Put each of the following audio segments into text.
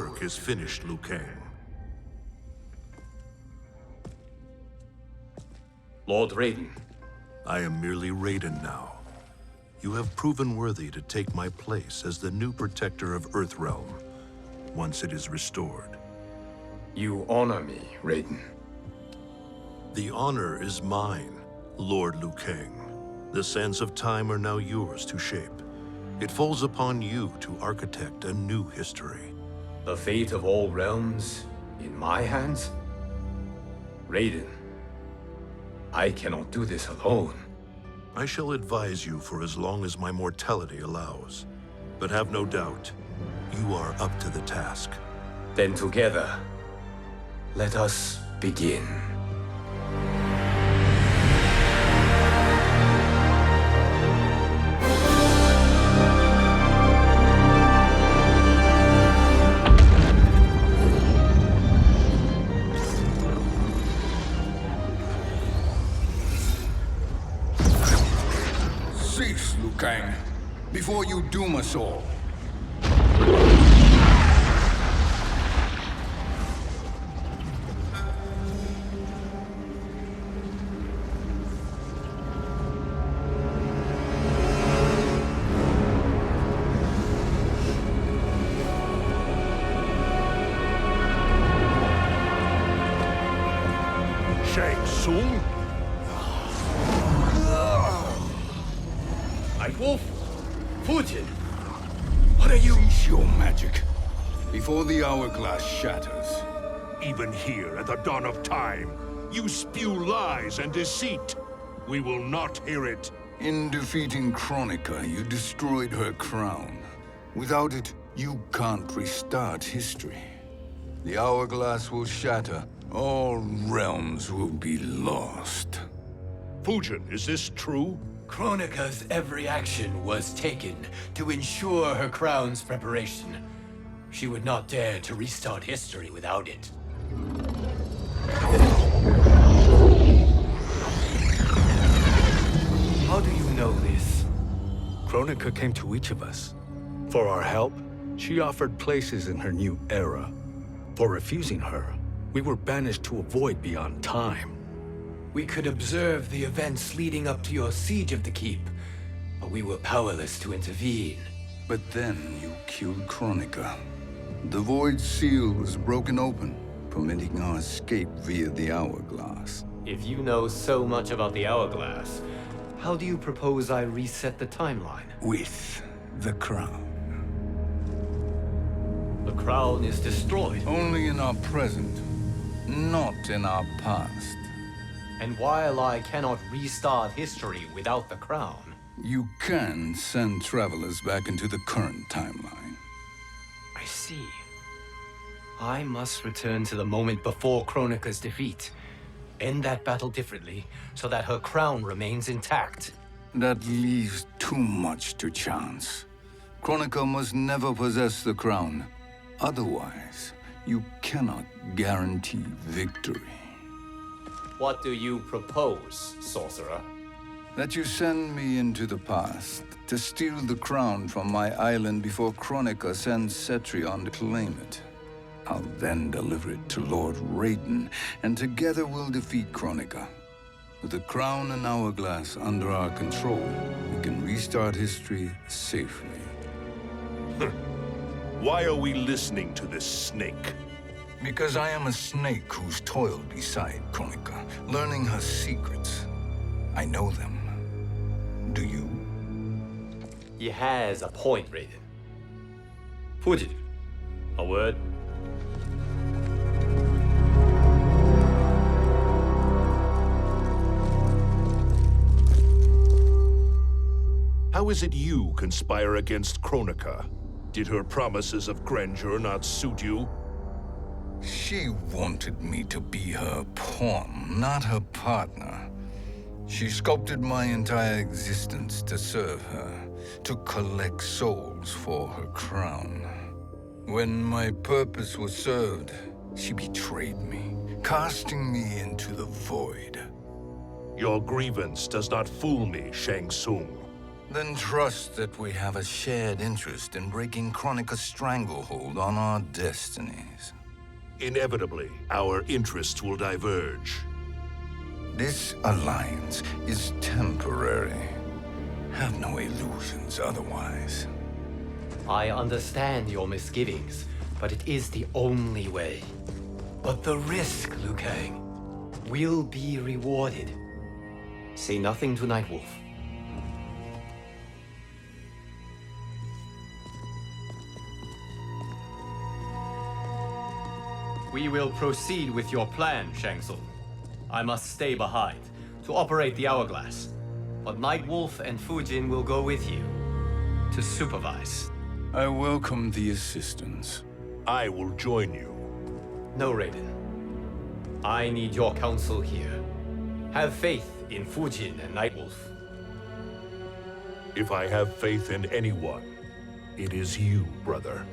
work is finished, Liu Kang. Lord Raiden. I am merely Raiden now. You have proven worthy to take my place as the new protector of Earthrealm, once it is restored. You honor me, Raiden. The honor is mine, Lord Liu Kang. The sands of time are now yours to shape. It falls upon you to architect a new history. The fate of all realms in my hands? Raiden, I cannot do this alone. I shall advise you for as long as my mortality allows. But have no doubt, you are up to the task. Then together, let us begin. Cease, Liu Kang, before you doom us all. Shang Tsung? Wolf, Fujin, what are you? Cease your magic, before the hourglass shatters. Even here at the dawn of time, you spew lies and deceit. We will not hear it. In defeating Kronika, you destroyed her crown. Without it, you can't restart history. The hourglass will shatter. All realms will be lost. Fujin, is this true? Kronika's every action was taken to ensure her crown's preparation. She would not dare to restart history without it. How do you know this? Kronika came to each of us. For our help, she offered places in her new era. For refusing her, we were banished to a void beyond time. We could observe the events leading up to your siege of the keep, but we were powerless to intervene. But then you killed Kronika. The Void Seal was broken open, permitting our escape via the hourglass. If you know so much about the hourglass, how do you propose I reset the timeline? With the crown. The crown is destroyed. Only in our present, not in our past. And while I cannot restart history without the crown... You can send travelers back into the current timeline. I see. I must return to the moment before Kronika's defeat. End that battle differently, so that her crown remains intact. That leaves too much to chance. Kronika must never possess the crown. Otherwise, you cannot guarantee victory. What do you propose, sorcerer? That you send me into the past to steal the crown from my island before Kronika sends Cetrion to claim it. I'll then deliver it to Lord Raiden, and together we'll defeat Kronika. With the crown and hourglass under our control, we can restart history safely. Why are we listening to this snake? Because I am a snake who's toiled beside Kronika, learning her secrets. I know them. Do you? He has a point, Raiden. Fujin, a word? How is it you conspire against Kronika? Did her promises of grandeur not suit you? She wanted me to be her pawn, not her partner. She sculpted my entire existence to serve her, to collect souls for her crown. When my purpose was served, she betrayed me, casting me into the void. Your grievance does not fool me, Shang Tsung. Then trust that we have a shared interest in breaking Kronika's stranglehold on our destinies. Inevitably, our interests will diverge. This alliance is temporary. Have no illusions otherwise. I understand your misgivings, but it is the only way. But the risk, Liu Kang, will be rewarded. Say nothing to Nightwolf. We will proceed with your plan, Shang Tsung. I must stay behind to operate the Hourglass. But Nightwolf and Fujin will go with you to supervise. I welcome the assistance. I will join you. No, Raiden. I need your counsel here. Have faith in Fujin and Nightwolf. If I have faith in anyone, it is you, brother.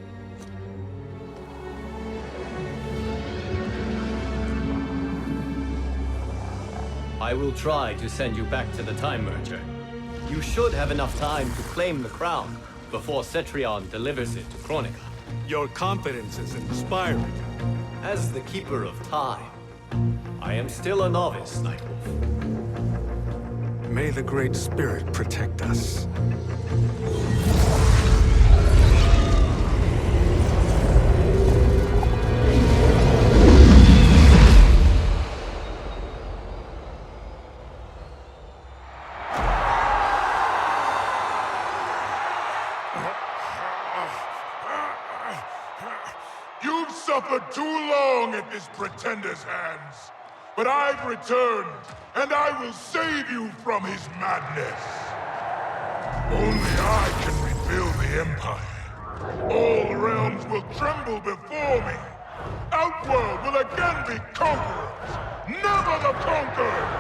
I will try to send you back to the Time Merger. You should have enough time to claim the crown before Cetrion delivers it to Kronika. Your confidence is inspiring. As the Keeper of Time, I am still a novice, Nightwolf. May the Great Spirit protect us. You've suffered too long at this pretender's hands. But I've returned, and I will save you from his madness. Only I can rebuild the Empire. All realms will tremble before me. Outworld will again be conquerors, never the conquered!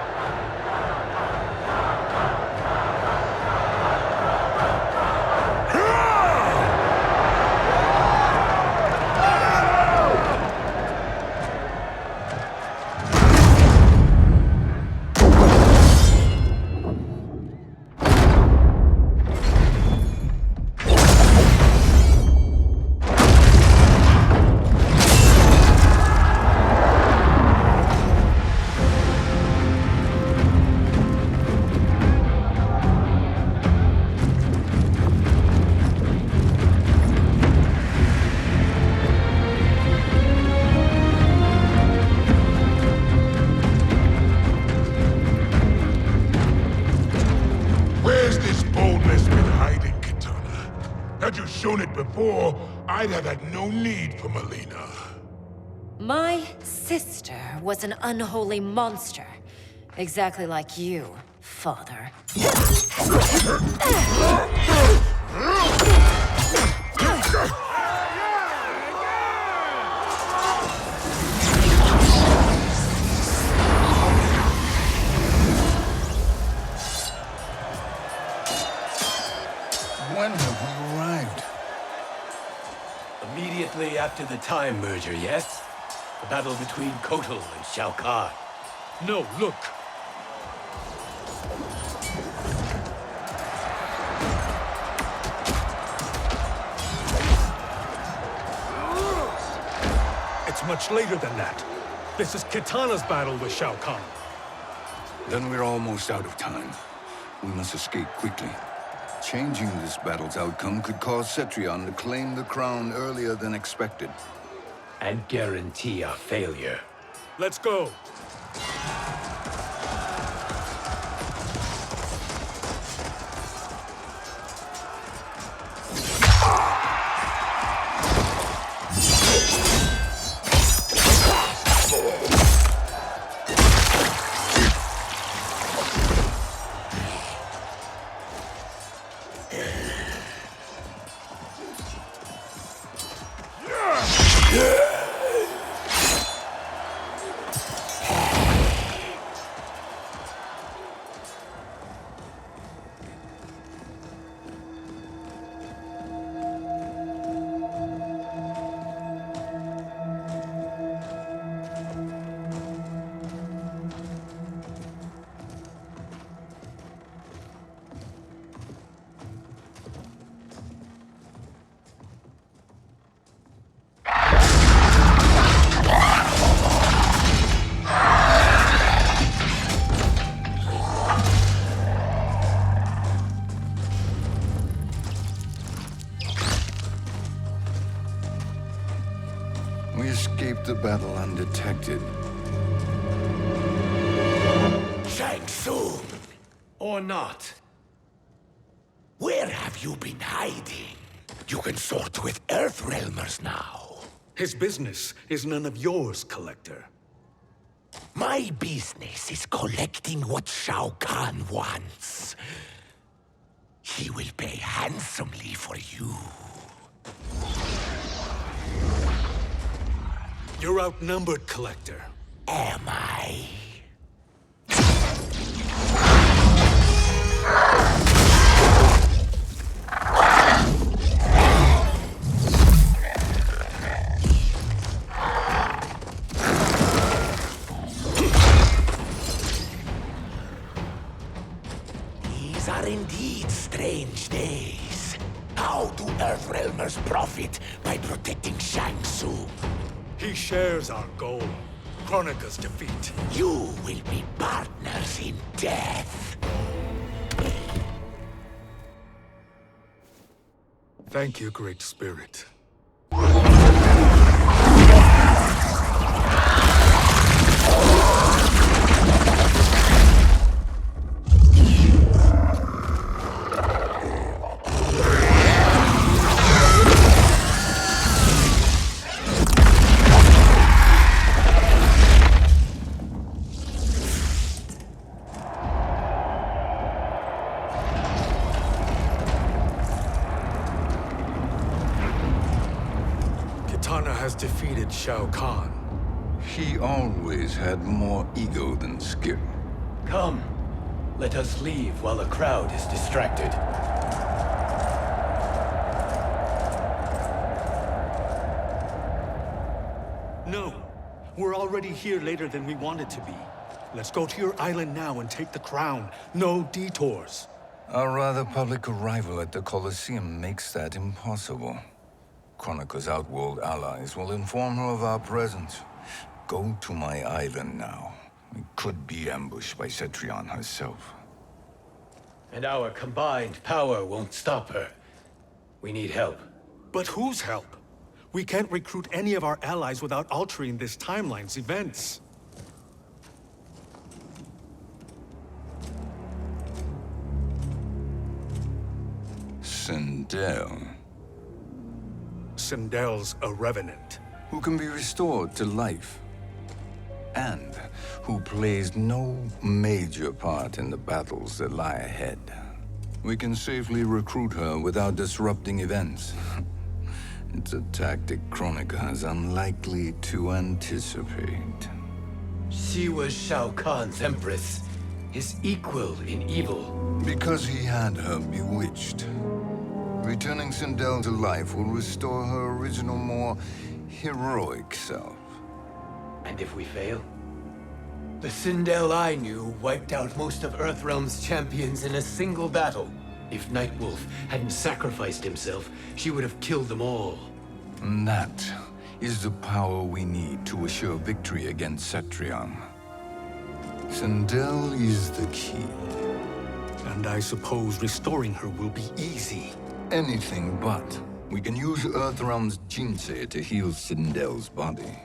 Had you shown it before, I'd have had no need for Melina. My sister was an unholy monster. Exactly like you, father. When have we arrived? Immediately after the Time Merger, yes? The battle between Kotal and Shao Kahn. No, look! It's much later than that. This is Kitana's battle with Shao Kahn. Then we're almost out of time. We must escape quickly. Changing this battle's outcome could cause Cetrion to claim the crown earlier than expected. And guarantee our failure. Let's go! We escaped the battle undetected. Shang Tsung! Or not. Where have you been hiding? You can sort with Earthrealmers now. His business is none of yours, Collector. My business is collecting what Shao Kahn wants. He will pay handsomely for you. You're outnumbered, Collector. Am I? These are indeed strange days. How do Earthrealmers profit by protecting Shang Tsung? He shares our goal. Kronika's defeat. You will be partners in death. Thank you, Great Spirit. Kitana has defeated Shao Kahn. He always had more ego than skill. Come, let us leave while the crowd is distracted. No, we're already here later than we wanted to be. Let's go to your island now and take the crown. No detours. Our rather public arrival at the Colosseum makes that impossible. Kronika's outworld allies will inform her of our presence. Go to my island now. We could be ambushed by Cetrion herself. And our combined power won't stop her. We need help. But whose help? We can't recruit any of our allies without altering this timeline's events. Sindel, Sindel's a revenant. who can be restored to life, and who plays no major part in the battles that lie ahead. We can safely recruit her without disrupting events. It's a tactic Kronika is unlikely to anticipate. She was Shao Kahn's empress, his equal in evil. Because he had her bewitched. Returning Sindel to life will restore her original, more heroic self. And if we fail? The Sindel I knew wiped out most of Earthrealm's champions in a single battle. If Nightwolf hadn't sacrificed himself, she would have killed them all. And that is the power we need to assure victory against Cetrion. Sindel is the key. And I suppose restoring her will be easy. Anything but. We can use Earthrealm's Jinsei to heal Sindel's body.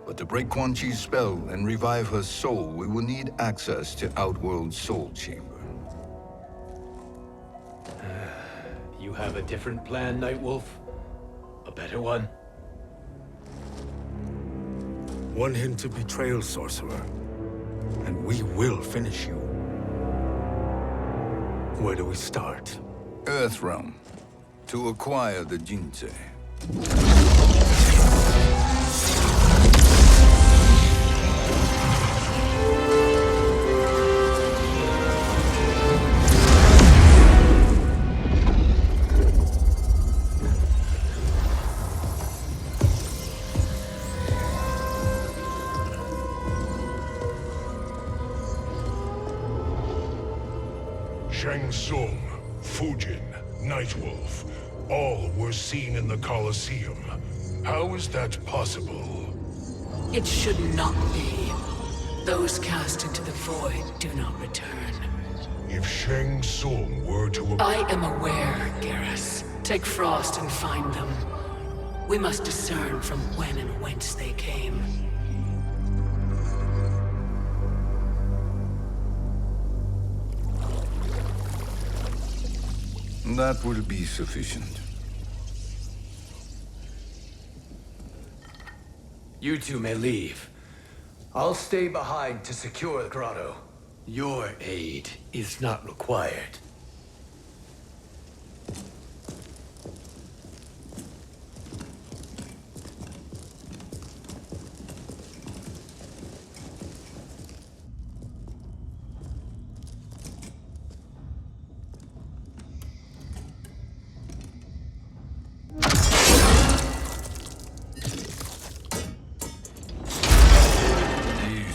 But to break Quan Chi's spell and revive her soul, we will need access to Outworld's Soul Chamber. You have a different plan, Nightwolf? A better one? One hint of betrayal, sorcerer, and we will finish you. Where do we start? Earthrealm. To acquire the Jinsei. Shang Tsung, Fujin, Nightwolf, all were seen in the Colosseum. How is that possible? It should not be. Those cast into the void do not return. If Shang Tsung were to... I am aware, Garrus. Take Frost and find them. We must discern from when and whence they came. That will be sufficient. You two may leave. I'll stay behind to secure the grotto. Your aid is not required.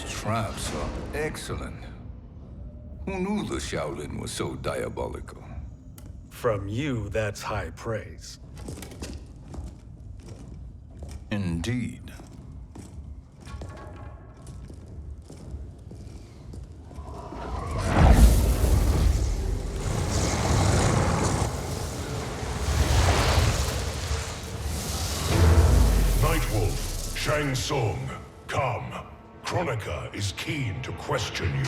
Traps are excellent. Who knew the Shaolin was so diabolical? From you, that's high praise. Indeed. Nightwolf, Shang Tsung, come. Kronika is keen to question you.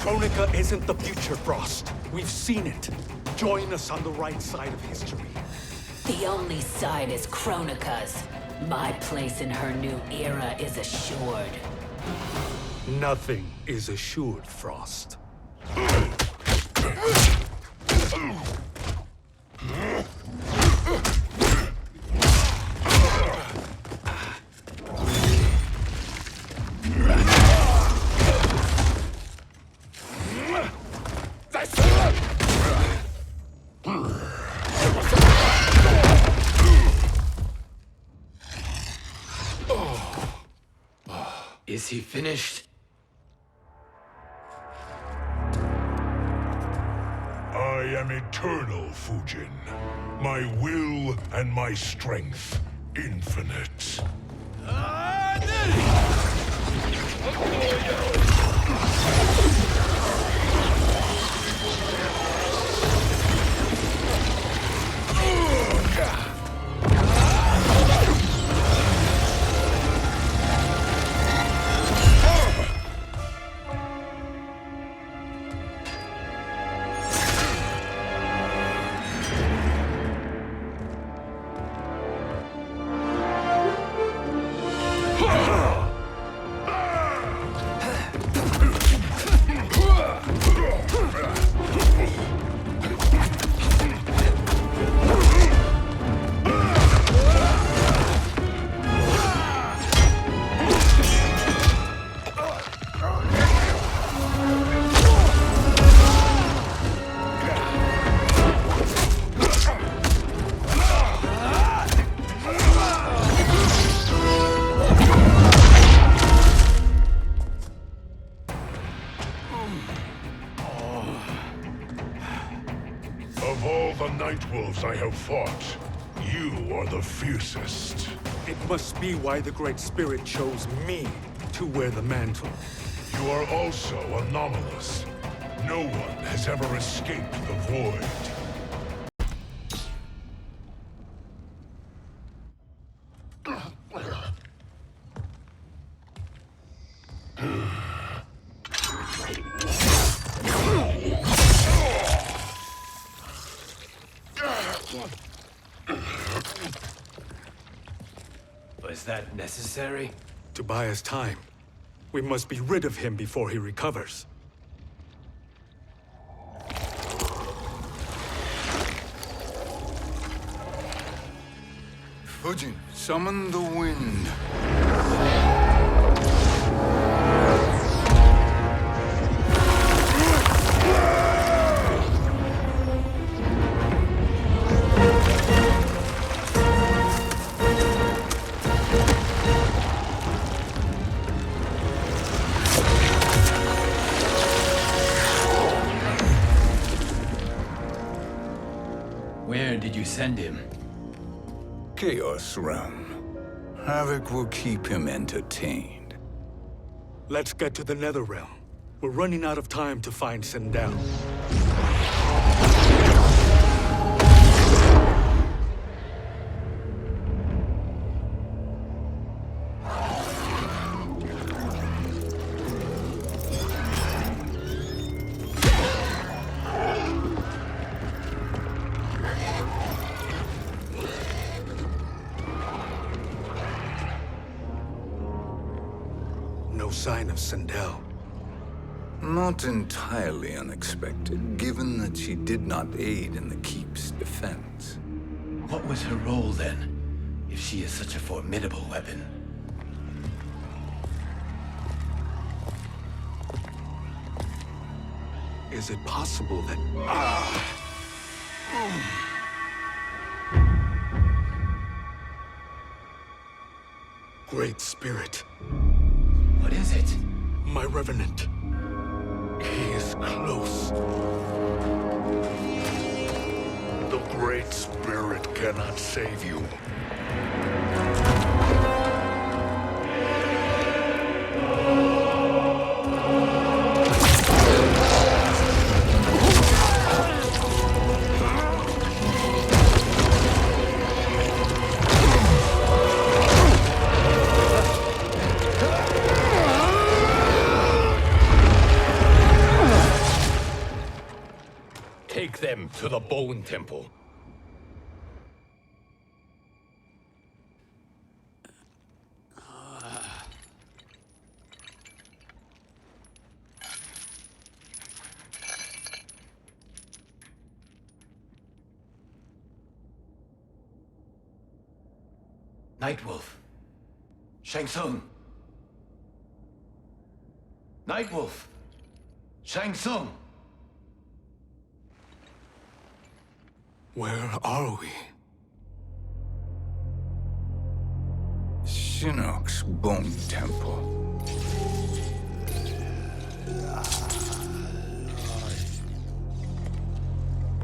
Kronika isn't the future, Frost. We've seen it. Join us on the right side of history. The only side is Kronika's. My place in her new era is assured. Nothing is assured, Frost. Is he finished? I am eternal, Fujin. My will and my strength, infinite. Of all the Nightwolves I have fought, you are the fiercest. It must be why the Great Spirit chose me to wear the mantle. You are also anomalous. No one has ever escaped the void. Was that necessary? To buy us time. We must be rid of him before he recovers. Fujin, summon the wind. Where did you send him? Chaos Realm. Havoc will keep him entertained. Let's get to the Netherrealm. We're running out of time to find Sindel. No sign of Sindel. Not entirely unexpected, given that she did not aid in the Keep's defense. What was her role then, if she is such a formidable weapon? Is it possible that... Great Spirit. What is it? My Revenant. He is close. The Great Spirit cannot save you. Take them to the Bone Temple. Nightwolf. Shang Tsung. Nightwolf. Shang Tsung. Where are we? Shinnok's Bone Temple.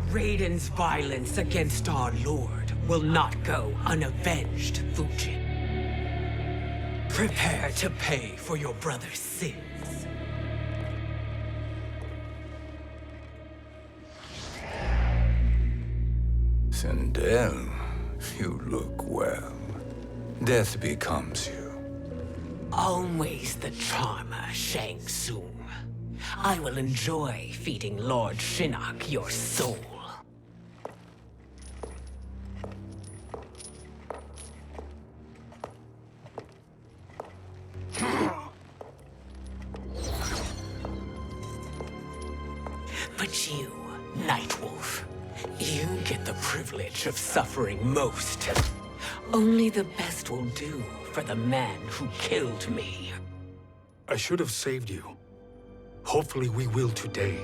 Raiden's violence against our Lord will not go unavenged, Fujin. Prepare to pay for your brother's sins. Sindel, you look well. Death becomes you. Always the charmer, Shang Tsung. I will enjoy feeding Lord Shinnok your soul. But you, Nightwolf, you get the privilege of suffering most. Only the best will do for the man who killed me. I should have saved you. Hopefully we will today.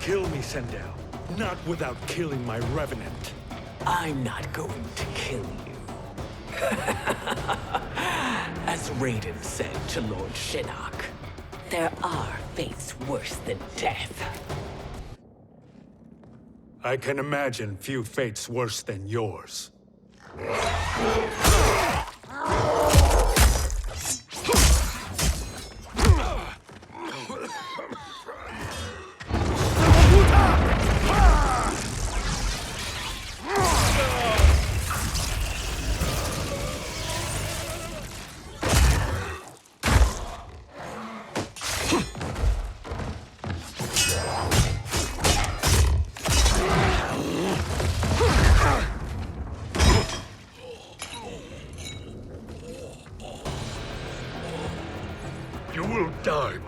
Kill me, Sindel. Not without killing my Revenant. I'm not going to kill you. As Raiden said to Lord Shinnok, there are fates worse than death. I can imagine few fates worse than yours.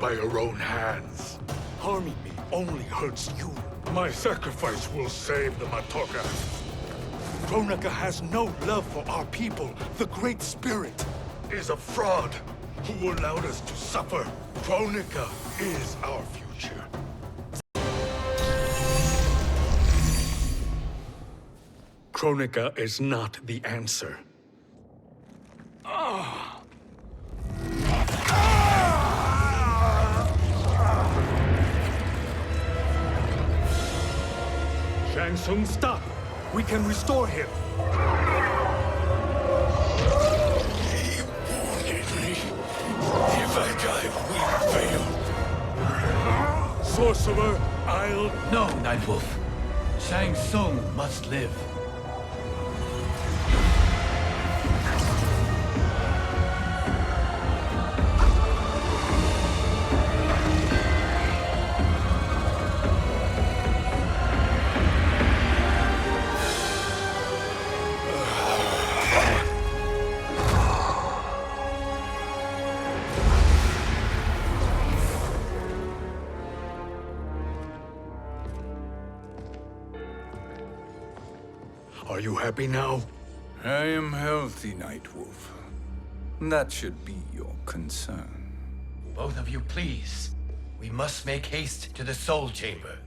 by your own hands. Harming me only hurts you. My sacrifice will save the Matoka. Kronika has no love for our people. The Great Spirit is a fraud who allowed us to suffer. Kronika is our future. Kronika is not the answer. Shang Tsung, stop! We can restore him! He wanted me. If I die, we fail. Sorcerer, I'll... No, Nightwolf. Shang Tsung must live. Are you happy now? I am healthy, Nightwolf. That should be your concern. Both of you, please. We must make haste to the Soul Chamber.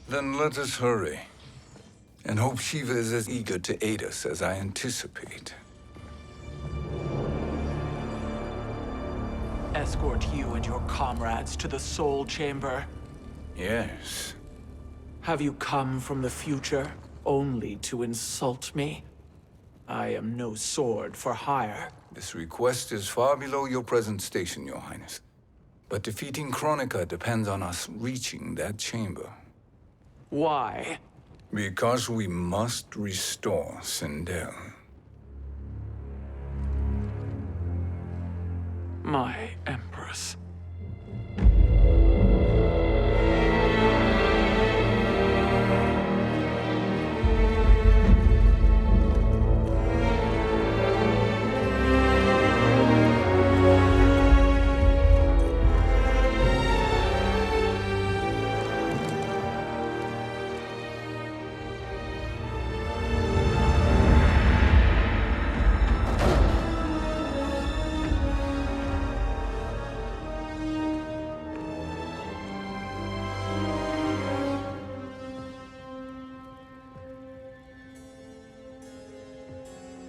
Then let us hurry. And hope Shiva is as eager to aid us as I anticipate. Escort you and your comrades to the Soul Chamber. Yes. Have you come from the future only to insult me? I am no sword for hire. This request is far below your present station, Your Highness. But defeating Kronika depends on us reaching that chamber. Why? Because we must restore Sindel. My Empress.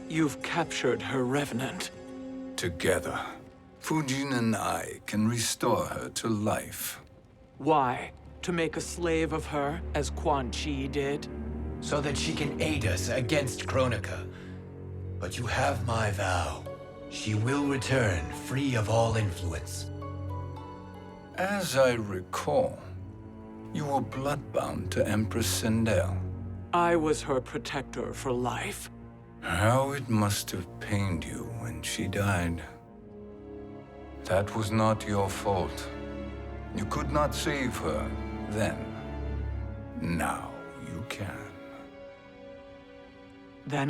You've captured her revenant. Together, Fujin and I can restore her to life. Why? To make a slave of her, as Quan Chi did? So that she can aid us against Kronika. But you have my vow. She will return free of all influence. As I recall, you were bloodbound to Empress Sindel. I was her protector for life. How it must have pained you when she died. That was not your fault. You could not save her then. Now you can. Then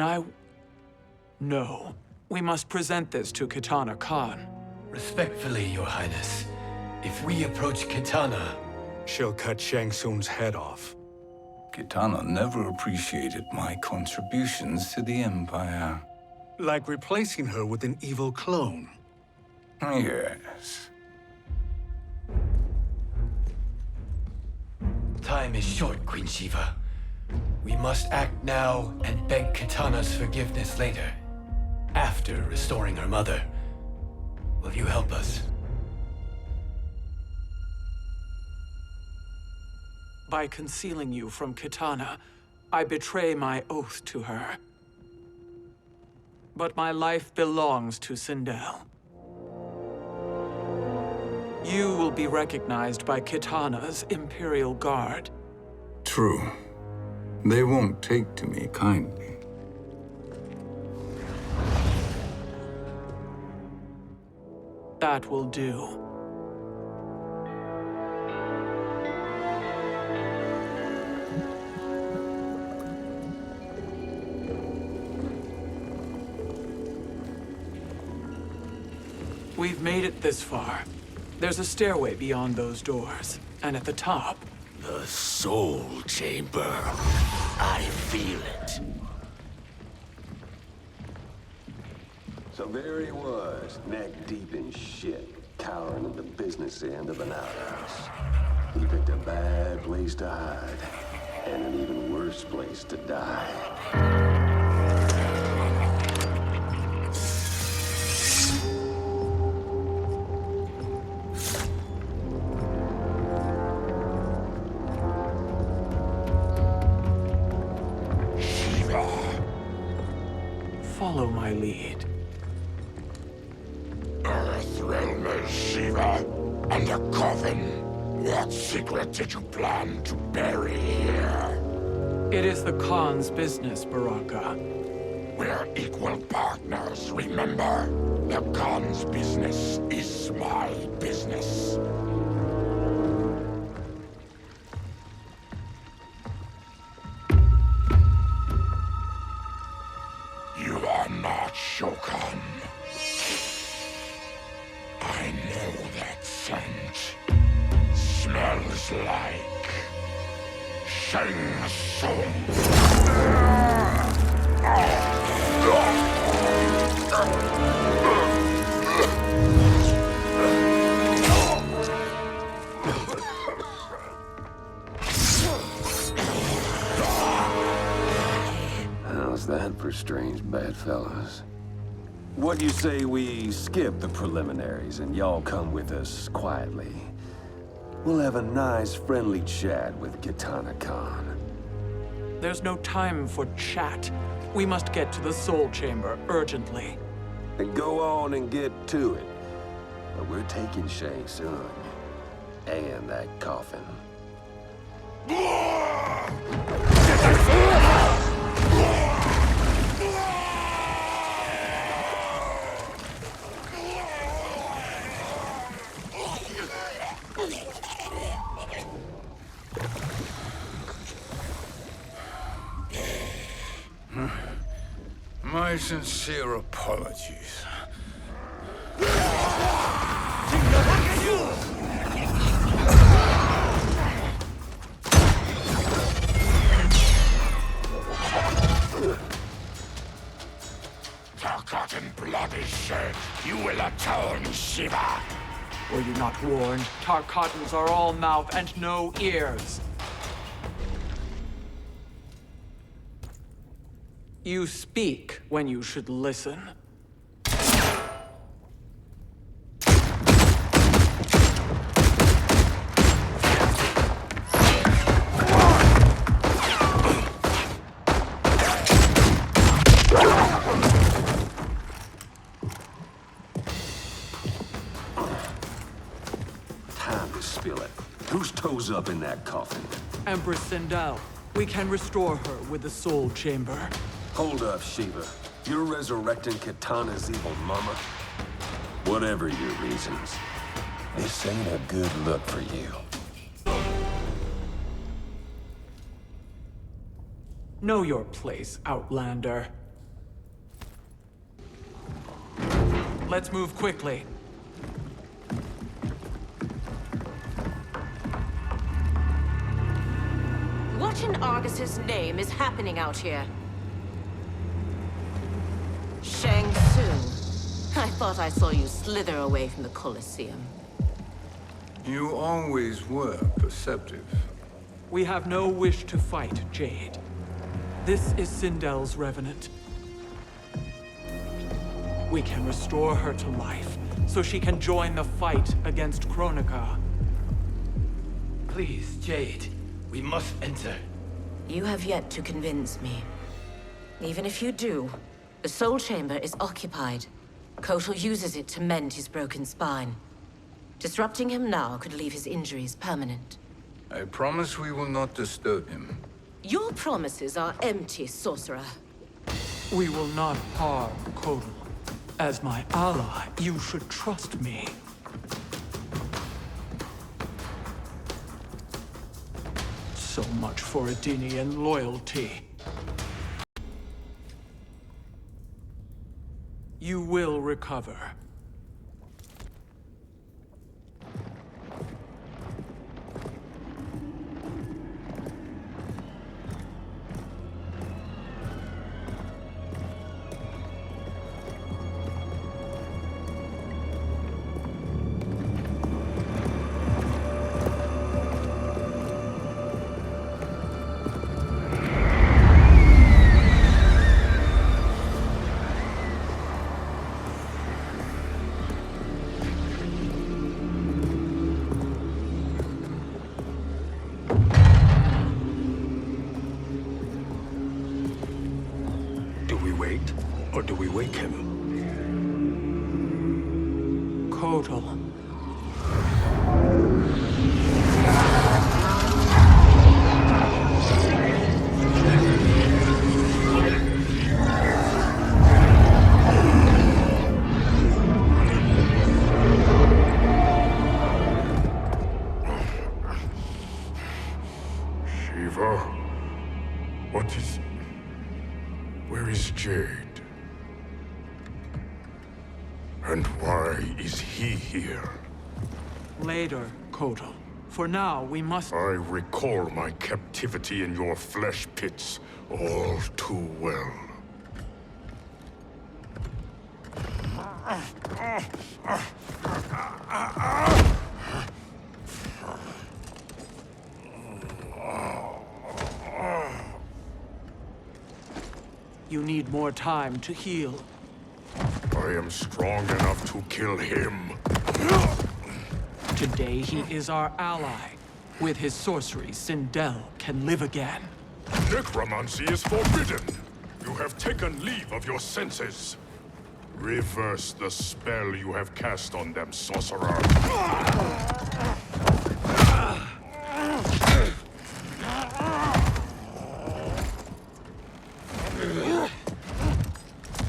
No. We must present this to Kitana Khan. Respectfully, Your Highness, if we approach Kitana... She'll cut Shang Tsung's head off. Kitana never appreciated my contributions to the Empire. Like replacing her with an evil clone. Yes. Time is short, Queen Shiva. We must act now and beg Kitana's forgiveness later. After restoring her mother. Will you help us? By concealing you from Kitana, I betray my oath to her. But my life belongs to Sindel. You will be recognized by Kitana's Imperial Guard. True. They won't take to me kindly. That will do. We've made it this far. There's a stairway beyond those doors, and at the top... The Soul Chamber. I feel it. So there he was, neck deep in shit, cowering at the business end of an outhouse. He picked a bad place to hide, and an even worse place to die. Follow my lead. Earthrealm is Shiva, and a coffin. What secret did you plan to bury here? It is the Khan's business, Baraka. We're equal partners, remember? The Khan's business is my business. You are not Shokan. I know that scent. Smells like Shang Tsung. How's that for strange bedfellows? What do you say we skip the preliminaries and y'all come with us quietly? We'll have a nice, friendly chat with Kitana Khan. There's no time for chat. We must get to the Soul Chamber urgently. Then go on and get to it. But we're taking Shang Tsung. And that coffin. My sincere apologies. Tarkatan blood is shed. You will atone, Shiva. Were you not warned? Tarkatans are all mouth and no ears. You speak when you should listen. Time to spill it. Whose toes up in that coffin? Empress Sindel, we can restore her with the Soul Chamber. Hold up, Shiva. You're resurrecting Kitana's evil mama? Whatever your reasons, this ain't a good look for you. Know your place, Outlander. Let's move quickly. What in Argus's name is happening out here? Shang Tsung. I thought I saw you slither away from the Colosseum. You always were perceptive. We have no wish to fight, Jade. This is Sindel's revenant. We can restore her to life, so she can join the fight against Kronika. Please, Jade, we must enter. You have yet to convince me. Even if you do, the Soul Chamber is occupied. Kotal uses it to mend his broken spine. Disrupting him now could leave his injuries permanent. I promise we will not disturb him. Your promises are empty, sorcerer. We will not harm Kotal. As my ally, you should trust me. So much for Adenian loyalty. You will recover. Or do we wake him? Kotal. Shiva? What is... Where is Jade? And why is he here? Later, Kotal. For now, we must... I recall my captivity in your flesh pits all too well. You need more time to heal. I am strong enough to kill him. Today, he is our ally. With his sorcery, Sindel can live again. Necromancy is forbidden. You have taken leave of your senses. Reverse the spell you have cast on them, sorcerer.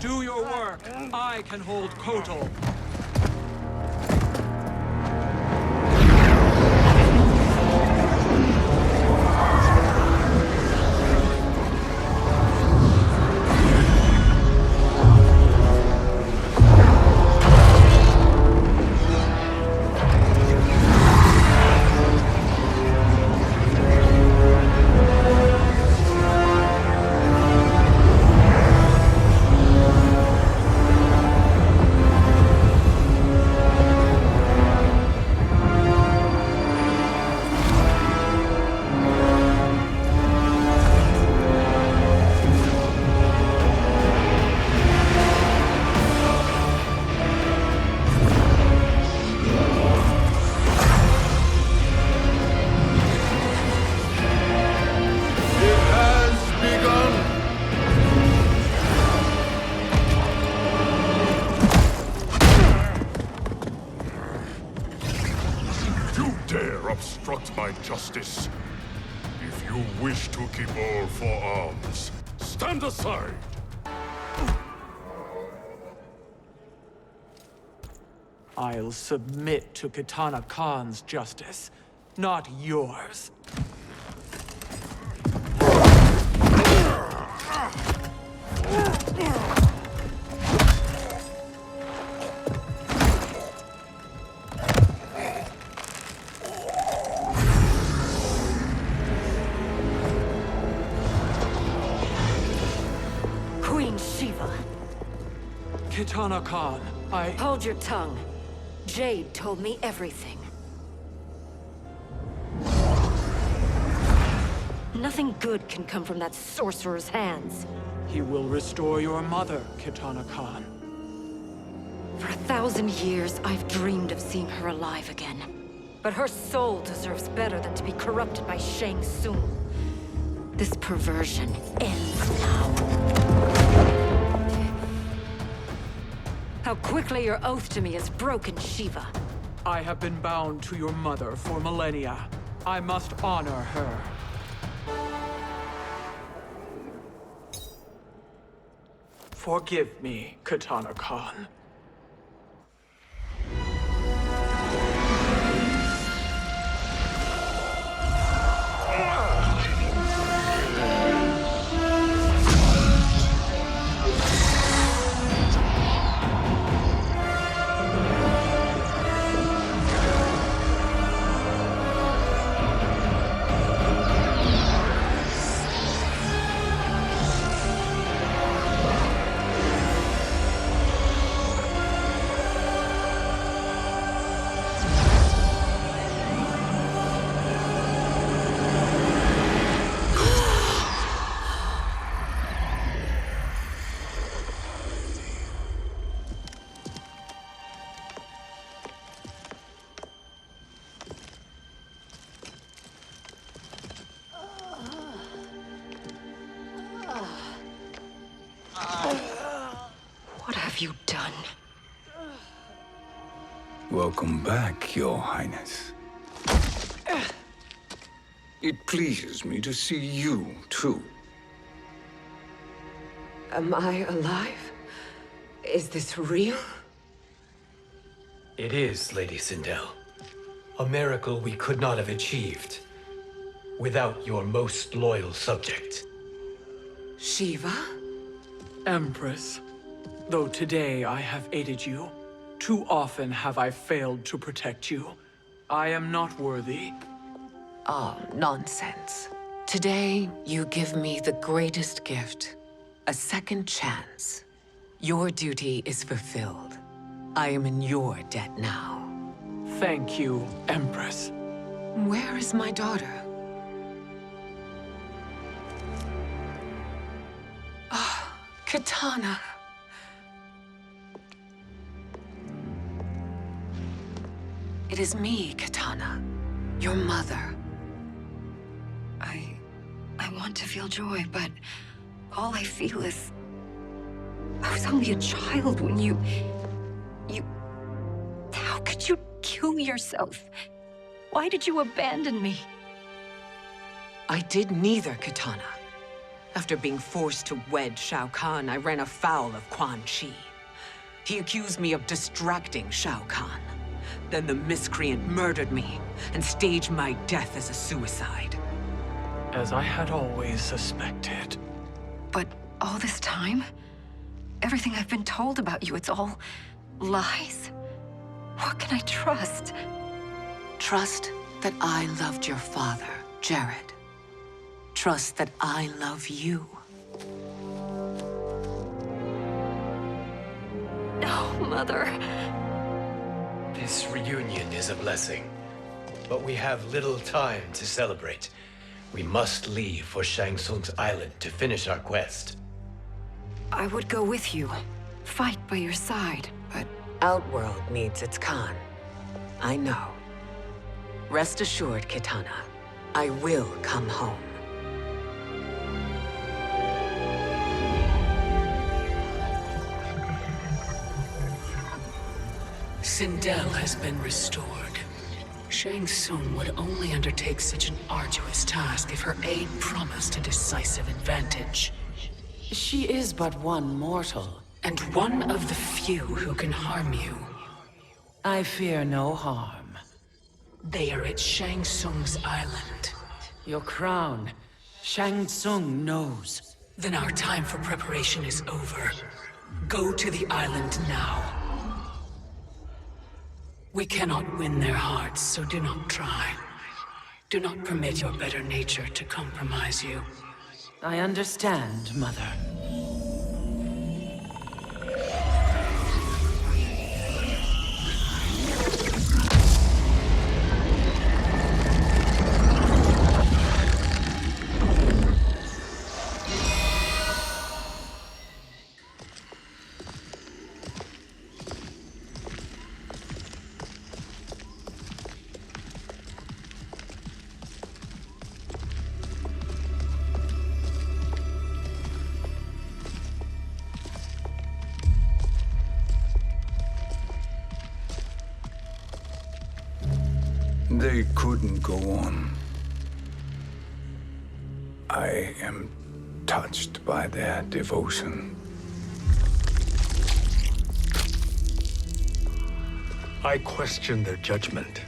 Do your work. I can hold Kotal. Obstruct my justice. If you wish to keep all four arms, stand aside! I'll submit to Kitana Khan's justice, not yours. Queen Shiva. Kitana Khan, Hold your tongue. Jade told me everything. Nothing good can come from that sorcerer's hands. He will restore your mother, Kitana Khan. For 1,000 years, I've dreamed of seeing her alive again. But her soul deserves better than to be corrupted by Shang Tsung. This perversion ends now. How quickly your oath to me is broken, Shiva. I have been bound to your mother for millennia. I must honor her. Forgive me, Kitana Khan. Welcome back, Your Highness. It pleases me to see you, too. Am I alive? Is this real? It is, Lady Sindel. A miracle we could not have achieved without your most loyal subject. Shiva? Empress, though today I have aided you, too often have I failed to protect you. I am not worthy. Oh, nonsense. Today, you give me the greatest gift. A second chance. Your duty is fulfilled. I am in your debt now. Thank you, Empress. Where is my daughter? Ah, Katana. It is me, Katana. Your mother. I want to feel joy, but all I feel is... I was only a child when you... How could you kill yourself? Why did you abandon me? I did neither, Katana. After being forced to wed Shao Kahn, I ran afoul of Quan Chi. He accused me of distracting Shao Kahn. Then the miscreant murdered me and staged my death as a suicide. As I had always suspected. But all this time? Everything I've been told about you, it's all lies? What can I trust? Trust that I loved your father, Jared. Trust that I love you. No, Mother. This reunion is a blessing, but we have little time to celebrate. We must leave for Shang Tsung's island to finish our quest. I would go with you, fight by your side, but... Outworld needs its Khan. I know. Rest assured, Kitana. I will come home. Sindel has been restored. Shang Tsung would only undertake such an arduous task if her aid promised a decisive advantage. She is but one mortal, and one of the few who can harm you. I fear no harm. They are at Shang Tsung's island. Your crown, Shang Tsung knows. Then our time for preparation is over. Go to the island now. We cannot win their hearts, so do not try. Do not permit your better nature to compromise you. I understand, Mother. They couldn't go on. I am touched by their devotion. I question their judgment.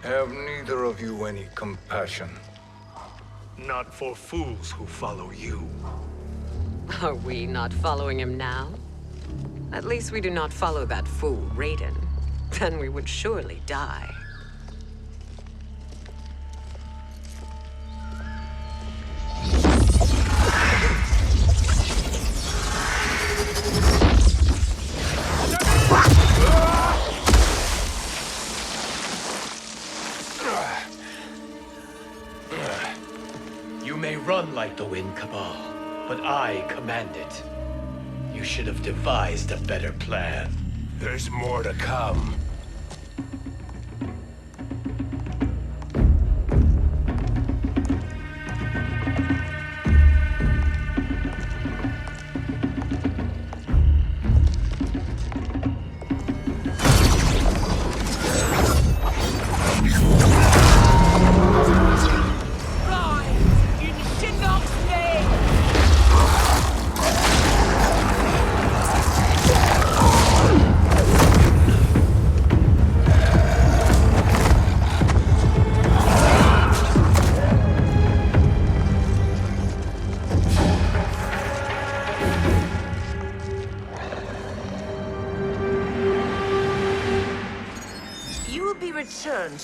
Have neither of you any compassion? Not for fools who follow you. Are we not following him now? At least we do not follow that fool, Raiden. Then we would surely die. You may run like the wind, Cabal, but I command it. You should have devised a better plan. There's more to come.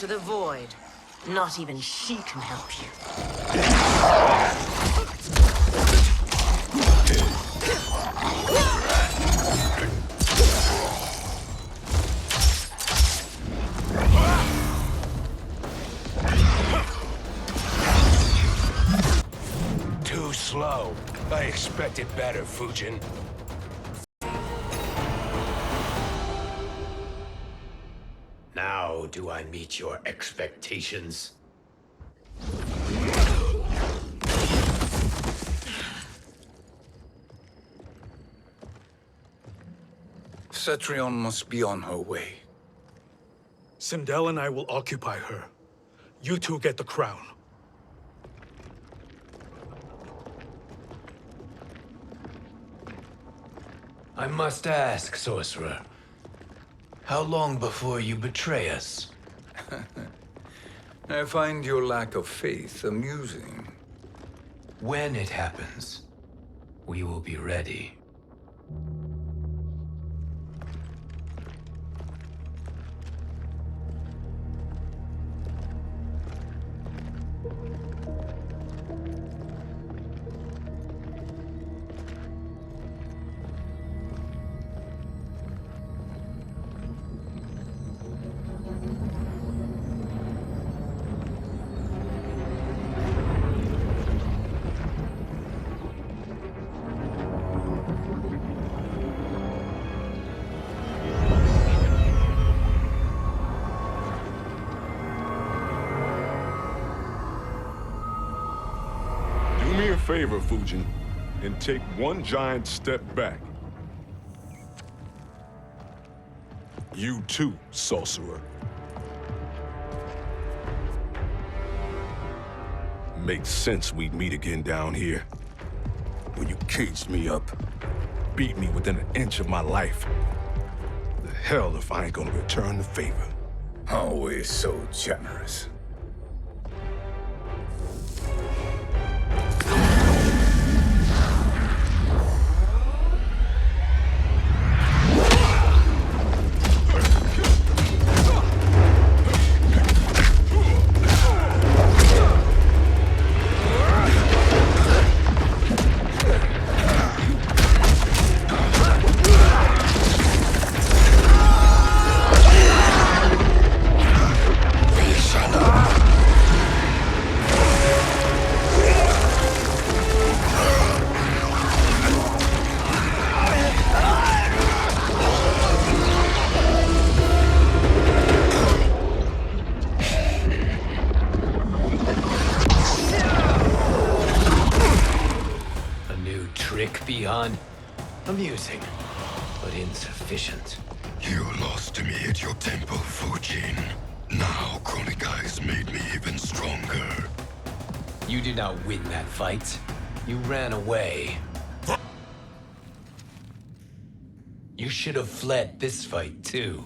into the void. Not even she can help you. Too slow. I expected better, Fujin. Now do I meet your expectations? Cetrion must be on her way. Sindel and I will occupy her. You two get the crown. I must ask, sorcerer. How long before you betray us? I find your lack of faith amusing. When it happens, we will be ready. Do me a favor, Fujin, and take one giant step back. You too, sorcerer. Makes sense we'd meet again down here. When you caged me up, beat me within an inch of my life. The hell if I ain't gonna return the favor. Always so generous. Beyond amusing, but insufficient. You lost to me at your temple, Fujin. Now Kronika has made me even stronger. You did not win that fight. You ran away. You should have fled this fight, too.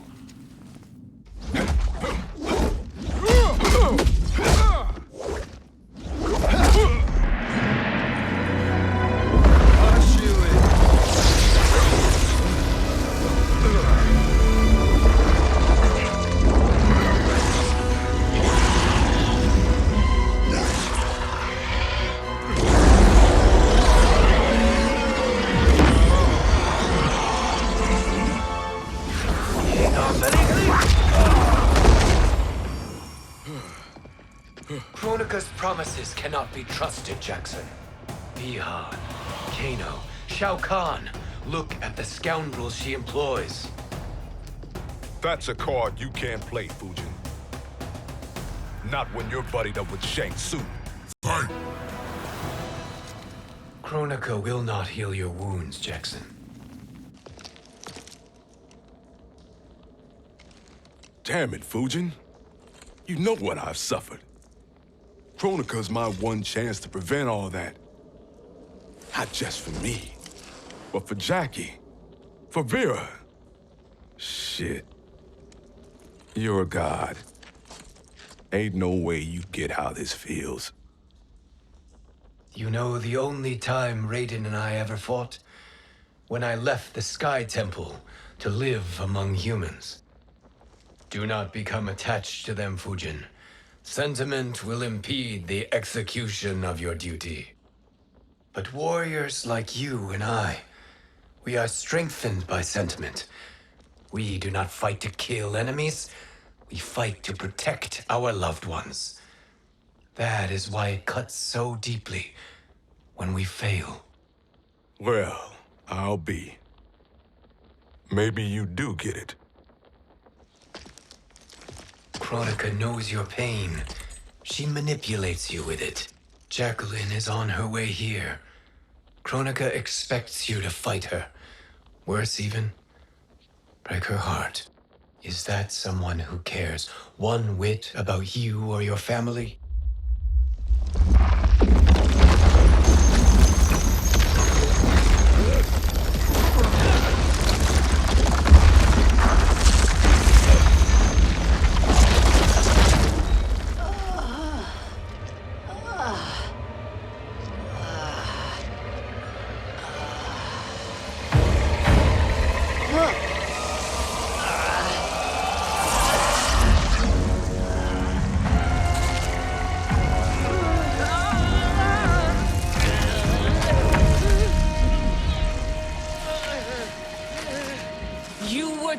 Kronika's promises cannot be trusted, Jackson. Bihan, Kano, Shao Kahn. Look at the scoundrels she employs. That's a card you can't play, Fujin. Not when you're buddied up with Shang Tsung. Fight! Kronika will not heal your wounds, Jackson. Damn it, Fujin. You know what I've suffered. Kronika's my one chance to prevent all that. Not just for me, but for Jackie, for Vera. Shit. You're a god. Ain't no way you get how this feels. You know the only time Raiden and I ever fought? When I left the Sky Temple to live among humans. Do not become attached to them, Fujin. Sentiment will impede the execution of your duty. But warriors like you and I, we are strengthened by sentiment. We do not fight to kill enemies. We fight to protect our loved ones. That is why it cuts so deeply when we fail. Well, I'll be. Maybe you do get it. Kronika knows your pain. She manipulates you with it. Jacqueline is on her way here. Kronika expects you to fight her. Worse even, break her heart. Is that someone who cares one whit about you or your family?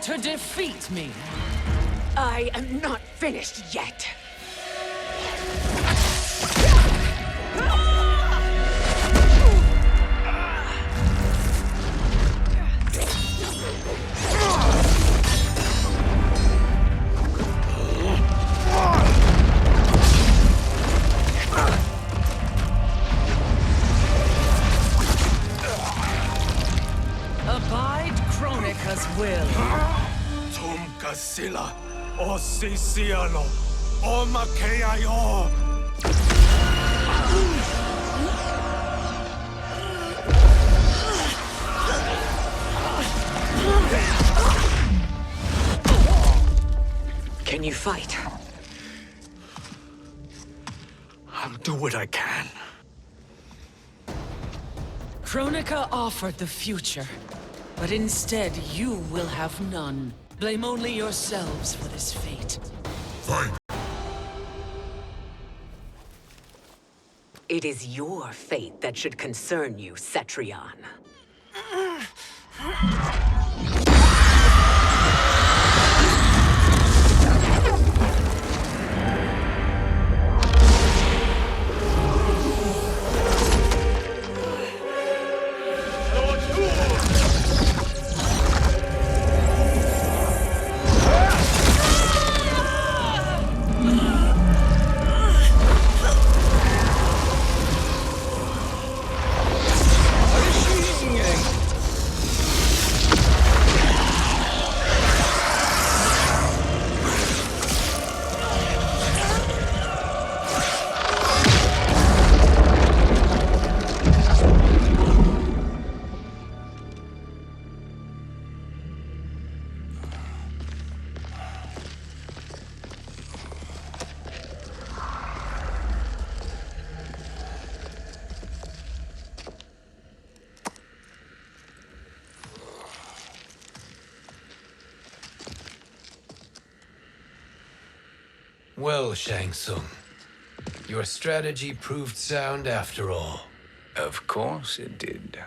To defeat me. I am not finished yet. Abide Kronika's will. Sila, o Sisialo, o Makeayo. Can you fight? I'll do what I can. Kronika offered the future, but instead you will have none. Blame only yourselves for this fate. Fight! It is your fate that should concern you, Cetrion. Well, Shang Tsung, your strategy proved sound after all. Of course it did.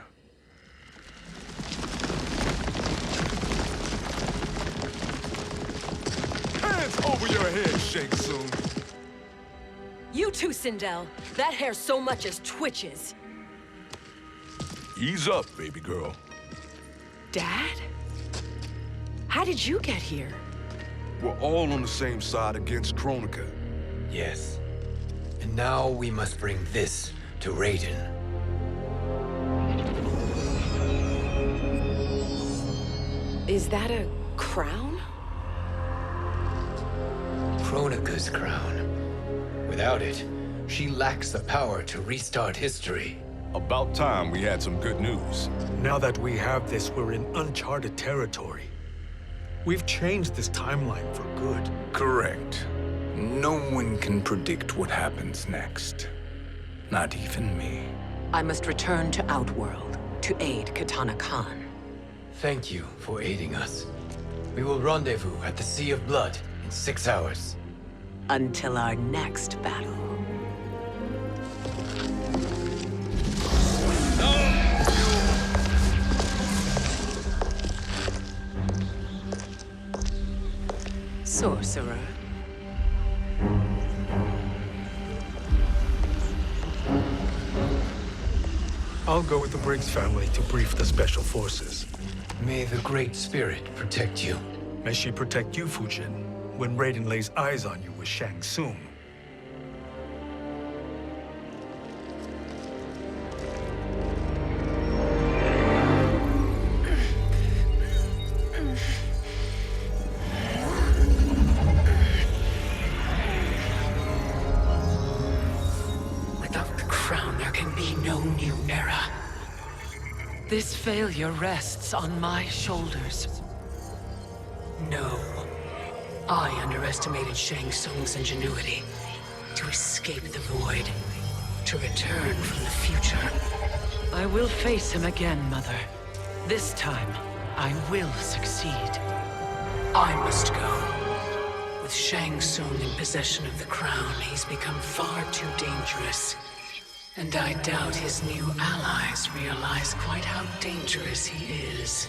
Hands over your head, Shang Tsung. You too, Sindel. That hair so much as twitches. Ease up, baby girl. Dad? How did you get here? We're all on the same side against Kronika. Yes. And now we must bring this to Raiden. Is that a crown? Kronika's crown. Without it, she lacks the power to restart history. About time we had some good news. Now that we have this, we're in uncharted territory. We've changed this timeline for good. Correct. No one can predict what happens next. Not even me. I must return to Outworld to aid Katana Khan. Thank you for aiding us. We will rendezvous at the Sea of Blood In 6 hours. Until our next battle. Sorcerer. I'll go with the Briggs family to brief the Special Forces. May the Great Spirit protect you. May she protect you, Fujin, when Raiden lays eyes on you with Shang Tsung. This failure rests on my shoulders. No. I underestimated Shang Tsung's ingenuity. To escape the void. To return from the future. I will face him again, Mother. This time, I will succeed. I must go. With Shang Tsung in possession of the crown, he's become far too dangerous. And I doubt his new allies realize quite how dangerous he is.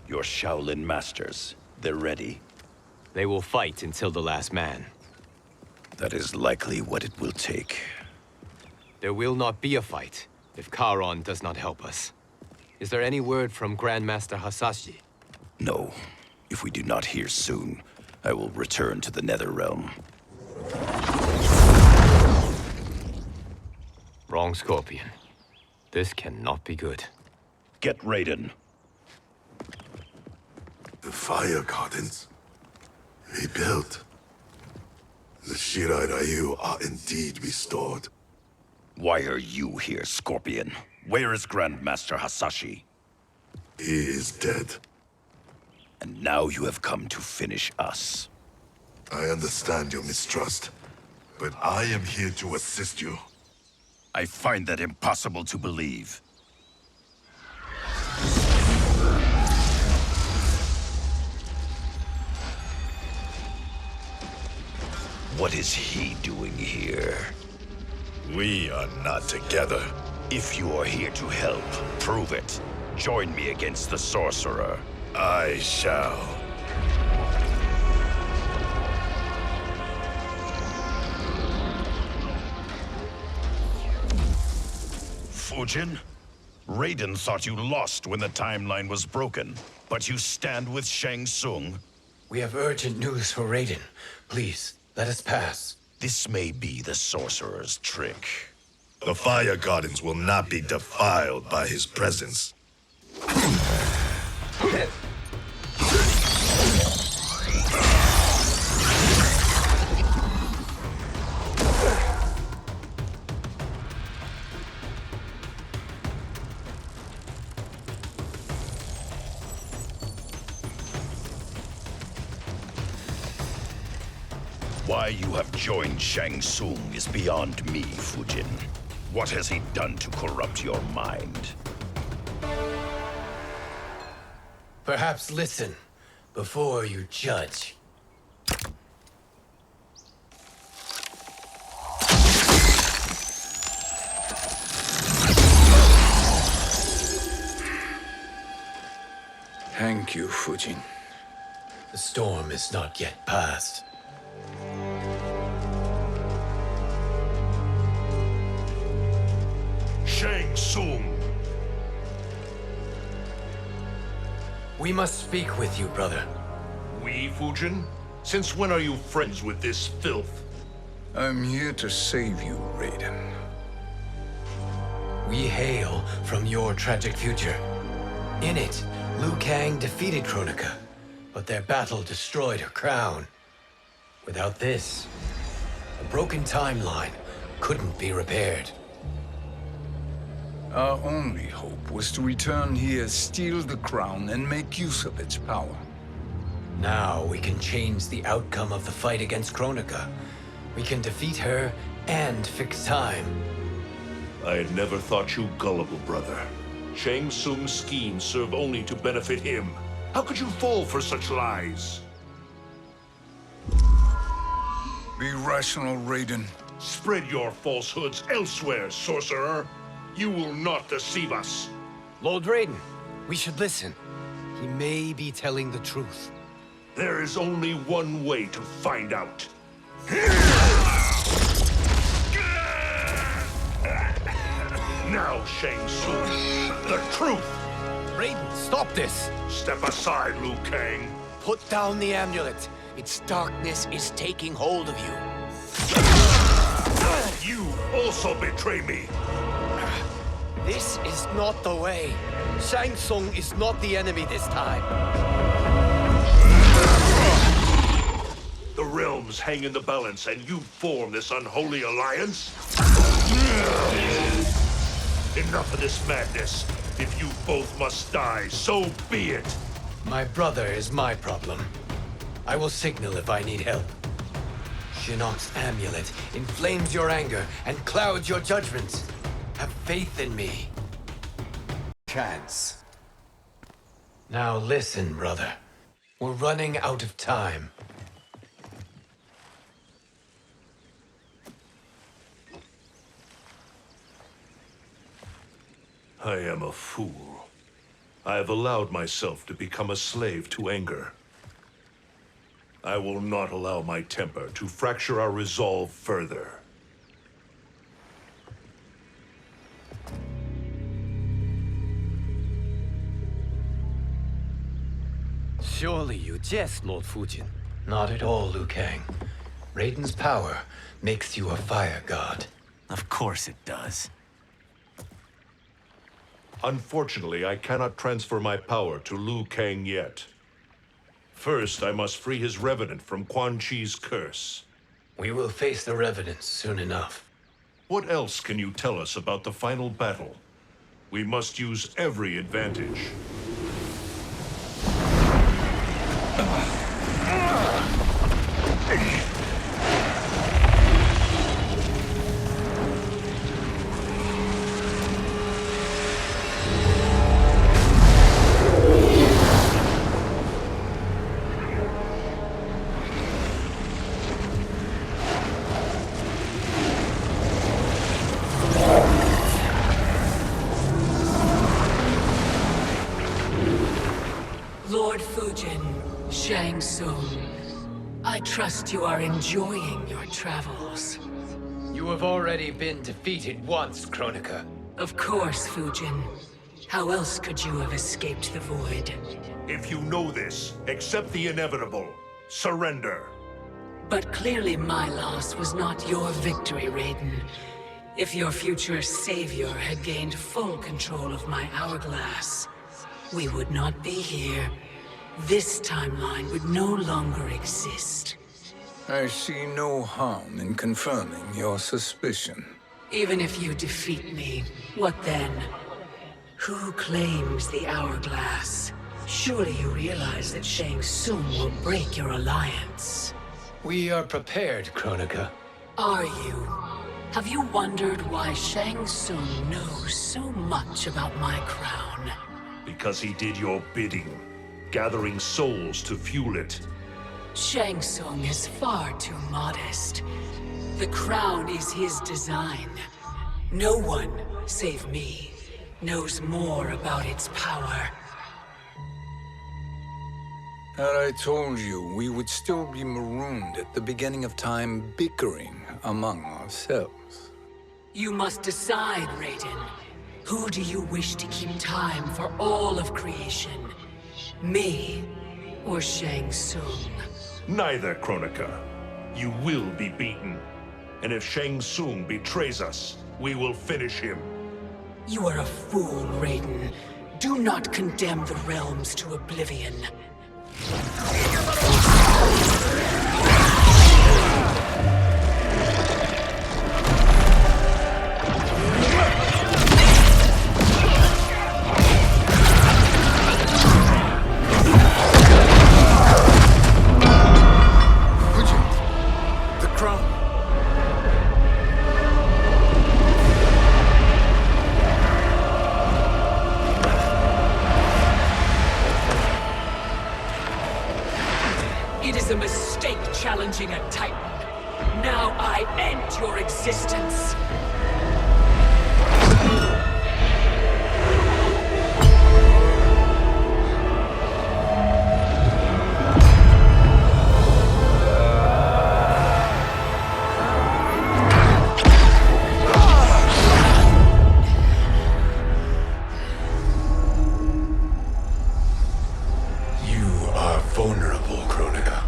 Your Shaolin masters, they're ready. They will fight until the last man. That is likely what it will take. There will not be a fight if Charon does not help us. Is there any word from Grandmaster Hasashi? No. If we do not hear soon, I will return to the Netherrealm. Wrong, Scorpion. This cannot be good. Get Raiden. The fire gardens. Rebuilt. The Shirai Ryu are indeed restored. Why are you here, Scorpion? Where is Grandmaster Hasashi? He is dead. And now you have come to finish us. I understand your mistrust, but I am here to assist you. I find that impossible to believe. What is he doing here? We are not together. If you are here to help, prove it. Join me against the Sorcerer. I shall. Fujin? Raiden thought you lost when the timeline was broken, but you stand with Shang Tsung. We have urgent news for Raiden. Please, let us pass. This may be the Sorcerer's trick. The fire gardens will not be defiled by his presence. Why you have joined Shang Tsung is beyond me, Fujin. What has he done to corrupt your mind? Perhaps listen before you judge. Thank you, Fujin. The storm is not yet past. Shang Tsung! We must speak with you, brother. We, Fujin? Since when are you friends with this filth? I'm here to save you, Raiden. We hail from your tragic future. In it, Liu Kang defeated Kronika, but their battle destroyed her crown. Without this, a broken timeline couldn't be repaired. Our only hope was to return here, steal the crown, and make use of its power. Now we can change the outcome of the fight against Kronika. We can defeat her and fix time. I had never thought you gullible, brother. Shang Tsung's schemes serve only to benefit him. How could you fall for such lies? Be rational, Raiden. Spread your falsehoods elsewhere, sorcerer. You will not deceive us. Lord Raiden, we should listen. He may be telling the truth. There is only one way to find out. Now, Shang Tsung, the truth! Raiden, stop this! Step aside, Liu Kang. Put down the amulet. Its darkness is taking hold of you. You also betray me. This is not the way. Shang Tsung is not the enemy this time. The realms hang in the balance, and you form this unholy alliance? Enough of this madness. If you both must die, so be it. My brother is my problem. I will signal if I need help. Shinnok's amulet inflames your anger and clouds your judgments. Have faith in me. Chance. Now listen, brother. We're running out of time. I am a fool. I have allowed myself to become a slave to anger. I will not allow my temper to fracture our resolve further. Surely you jest, Lord Fujin. Not at all, Liu Kang. Raiden's power makes you a fire god. Of course it does. Unfortunately, I cannot transfer my power to Liu Kang yet. First, I must free his revenant from Quan Chi's curse. We will face the revenants soon enough. What else can you tell us about the final battle? We must use every advantage. Lord Fujin, Shang Tsung, I trust you are enjoying your travels. You have already been defeated once, Kronika. Of course, Fujin. How else could you have escaped the void? If you know this, accept the inevitable. Surrender. But clearly my loss was not your victory, Raiden. If your future savior had gained full control of my hourglass, we would not be here. This timeline would no longer exist. I see no harm in confirming your suspicion. Even if you defeat me, what then? Who claims the hourglass? Surely you realize that Shang Tsung will break your alliance. We are prepared, Kronika. Are you? Have you wondered why Shang Tsung knows so much about my crown? Because he did your bidding, gathering souls to fuel it. Shang Tsung is far too modest. The crown is his design. No one, save me, knows more about its power. Had I told you, we would still be marooned at the beginning of time, bickering among ourselves. You must decide, Raiden. Who do you wish to keep time for all of creation? Me or Shang Tsung? Neither, Kronika. You will be beaten. And if Shang Tsung betrays us, we will finish him. You are a fool, Raiden. Do not condemn the realms to oblivion. It is a mistake challenging a Titan. Now I end your existence. You are vulnerable, Kronika.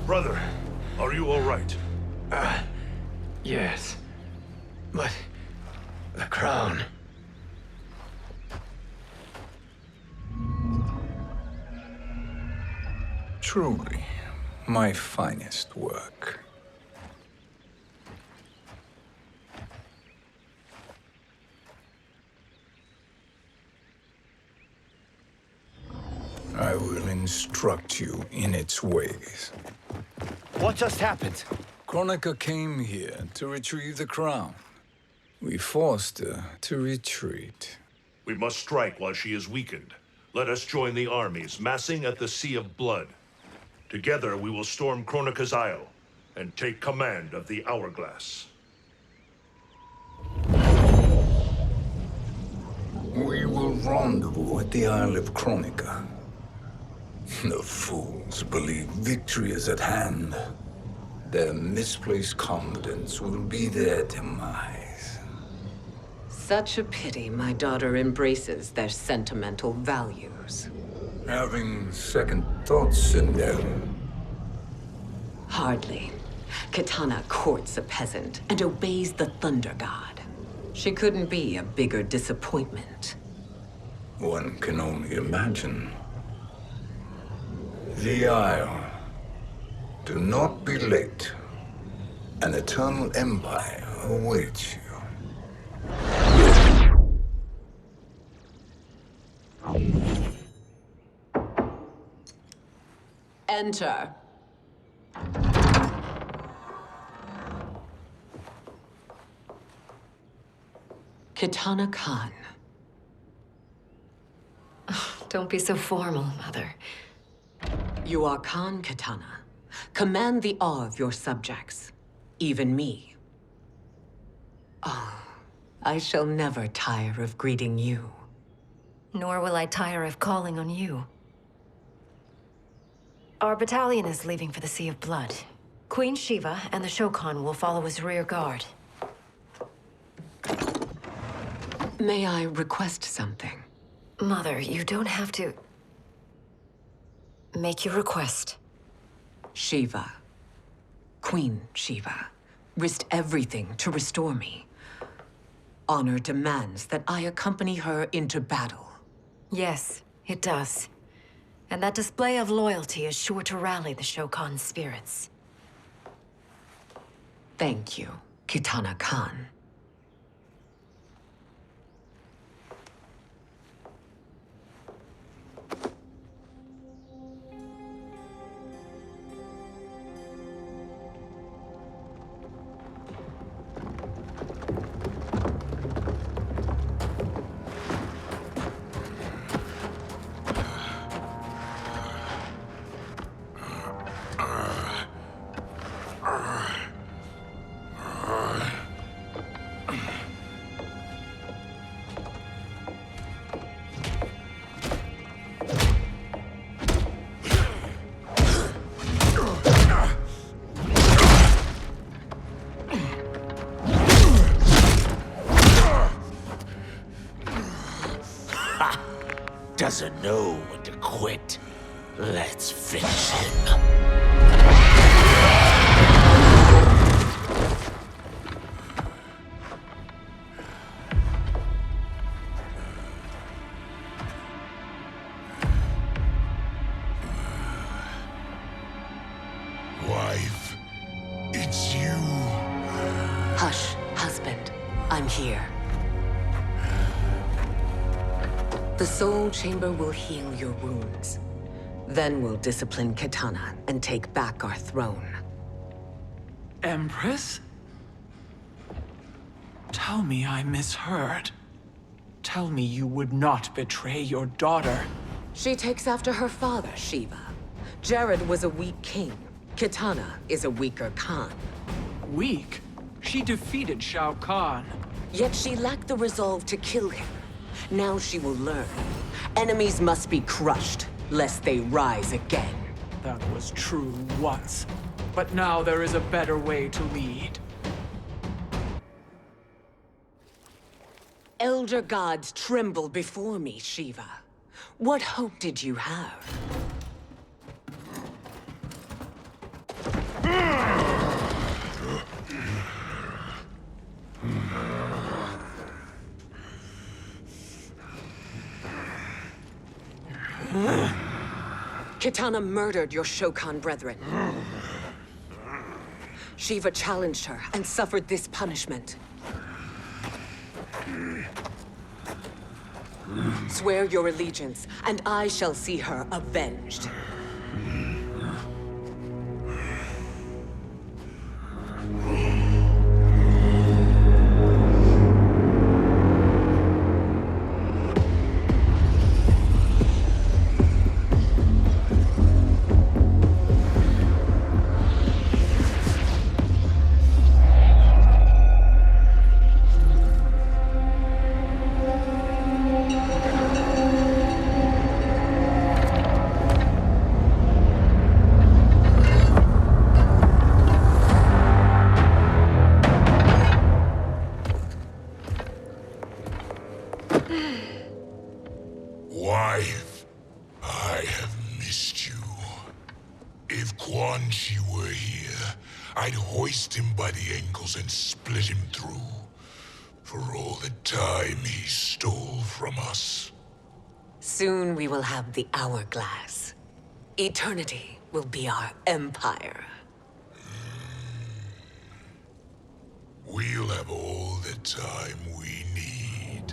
Brother, are you all right? Yes. But the crown. Truly, my finest work. I will instruct you in its ways. What just happened? Kronika came here to retrieve the crown. We forced her to retreat. We must strike while she is weakened. Let us join the armies massing at the Sea of Blood. Together we will storm Kronika's Isle and take command of the Hourglass. We will rendezvous at the Isle of Kronika. The fools believe victory is at hand. Their misplaced confidence will be their demise. Such a pity my daughter embraces their sentimental values. Having second thoughts in them. Hardly. Kitana courts a peasant and obeys the Thunder God. She couldn't be a bigger disappointment. One can only imagine. The Isle. Do not be late. An eternal empire awaits you. Enter. Kitana Khan. Don't be so formal, Mother. You are Khan Kitana. Command the awe of your subjects, even me. Oh, I shall never tire of greeting you. Nor will I tire of calling on you. Our battalion is leaving for the Sea of Blood. Queen Shiva and the Shokan will follow as rear guard. May I request something? Mother, you don't have to... Make your request. Shiva, Queen Shiva, risked everything to restore me. Honor demands that I accompany her into battle. Yes, it does. And that display of loyalty is sure to rally the Shokan's spirits. Thank you, Kitana Khan. doesn't know when to quit. Let's finish him. Wife, it's you. Hush, husband. I'm here. The Soul Chamber will heal your wounds. Then we'll discipline Kitana and take back our throne. Empress? Tell me I misheard. Tell me you would not betray your daughter. She takes after her father, Shiva. Jared was a weak king. Kitana is a weaker Khan. Weak? She defeated Shao Kahn. Yet she lacked the resolve to kill him. Now she will learn. Enemies must be crushed, lest they rise again. That was true once. But now there is a better way to lead. Elder gods tremble before me, Shiva. What hope did you have? Kitana murdered your Shokan brethren. Shiva challenged her and suffered this punishment. Swear your allegiance, and I shall see her avenged. Wife, I have missed you. If Quan Chi were here, I'd hoist him by the ankles and split him through. For all the time he stole from us. Soon we will have the hourglass. Eternity will be our empire. We'll have all the time we need.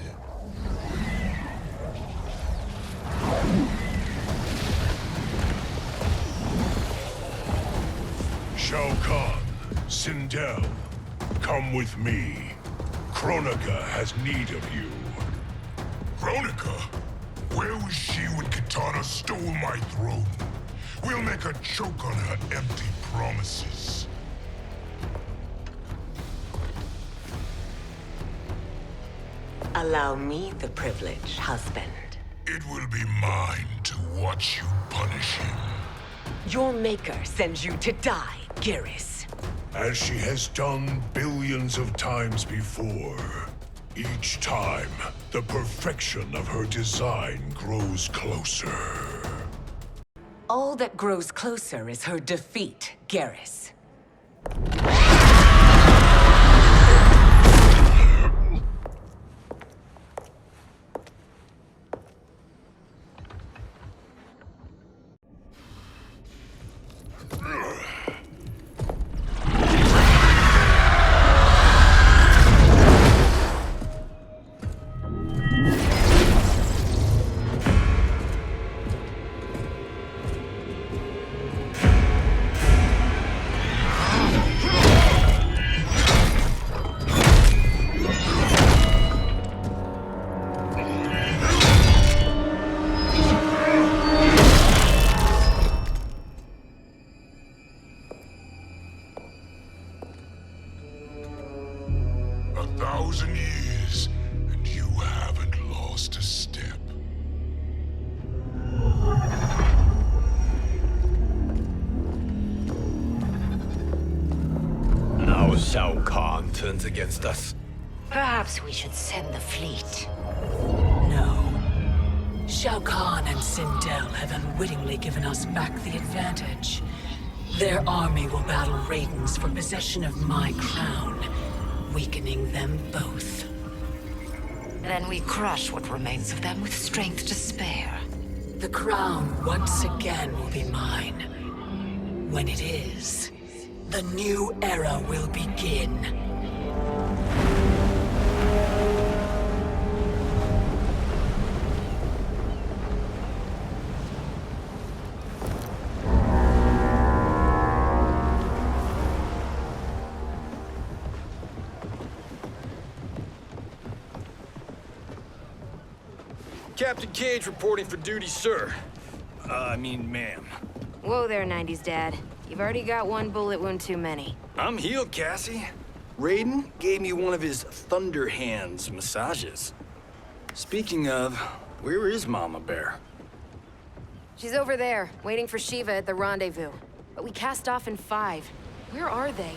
Shao Kahn, Sindel, come with me. Kronika has need of you. Kronika? Where was she when Kitana stole my throne? We'll make her choke on her empty promises. Allow me the privilege, husband. It will be mine to watch you punish him. Your maker sends you to die, Geras. As she has done billions of times before. Each time, the perfection of her design grows closer. All that grows closer is her defeat, Geras. Shao Kahn turns against us. Perhaps we should send the fleet. No. Shao Kahn and Sindel have unwittingly given us back the advantage. Their army will battle Raidens for possession of my crown, weakening them both. Then we crush what remains of them with strength to spare. The crown once again will be mine. When it is, the new era will begin. Captain Cage reporting for duty, sir. Ma'am. Whoa there, 90s dad. You've already got one bullet wound too many. I'm healed, Cassie. Raiden gave me one of his Thunder Hands massages. Speaking of, where is Mama Bear? She's over there, waiting for Shiva at the rendezvous. But we cast off in 5. Where are they?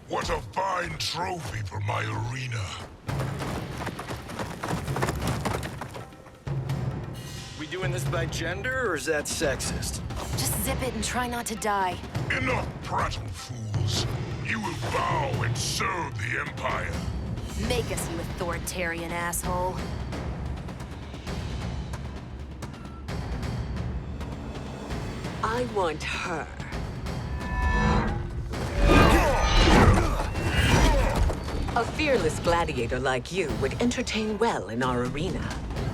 What a fine trophy for my arena. We doing this by gender, or is that sexist? Just zip it and try not to die. Enough prattle, fools. You will bow and serve the Empire. Make us, you authoritarian asshole. I want her. A fearless gladiator like you would entertain well in our arena.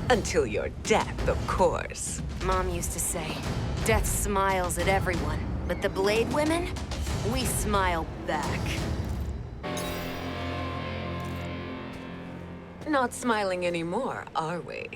Until your death, of course. Mom used to say, death smiles at everyone, but the Blade women, we smile back. Not smiling anymore, are we?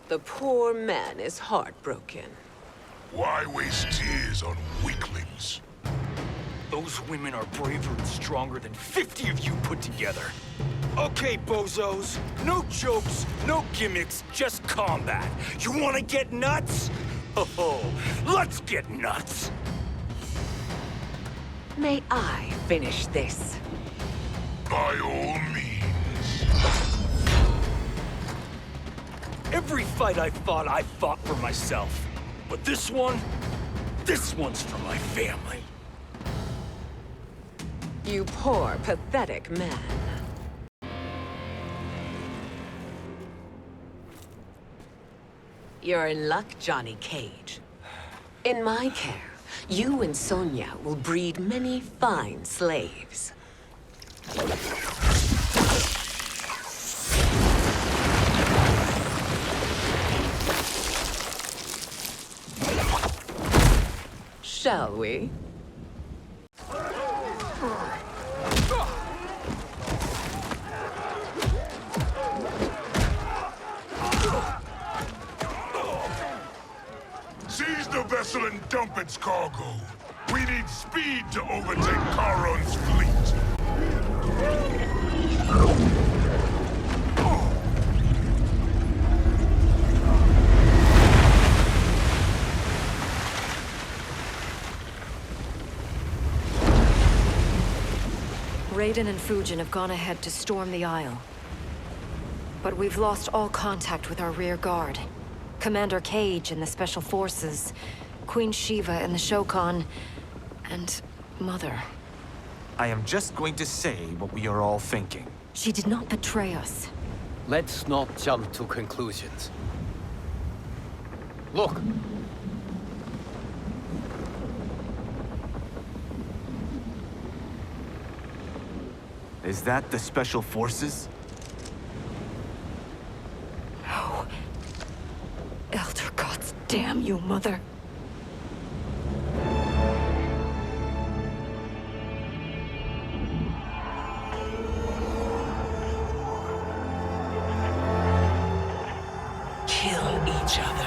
The poor man is heartbroken. Why waste tears on weaklings? Those women are braver and stronger than 50 of you put together. Okay, bozos. No jokes, no gimmicks, just combat. You wanna get nuts? Oh, let's get nuts! May I finish this? By all means. Every fight I fought for myself. But this one's for my family. You poor, pathetic man. You're in luck, Johnny Cage. In my care, you and Sonya will breed many fine slaves. Shall we? Seize the vessel and dump its cargo. We need speed to overtake Charon's fleet. Raiden and Fujin have gone ahead to storm the Isle. But we've lost all contact with our rear guard. Commander Cage and the Special Forces, Queen Shiva and the Shokan, and Mother. I am just going to say what we are all thinking. She did not betray us. Let's not jump to conclusions. Look! Is that the Special Forces? No. Elder gods damn you, Mother. Kill each other.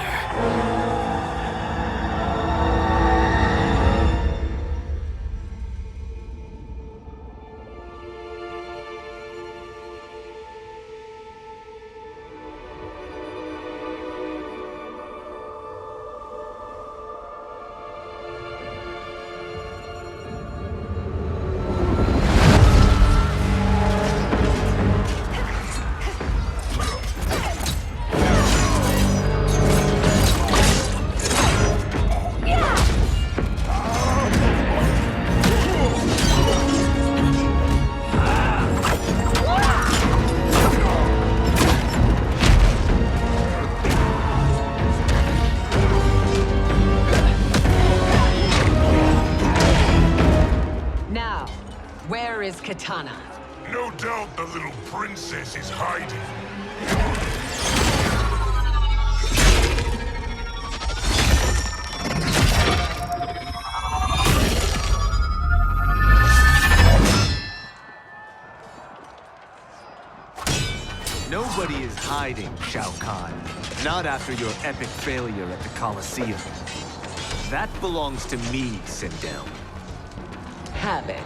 Kitana. No doubt the little princess is hiding. Nobody is hiding, Shao Kahn. Not after your epic failure at the Colosseum. That belongs to me, Sindel. Have it.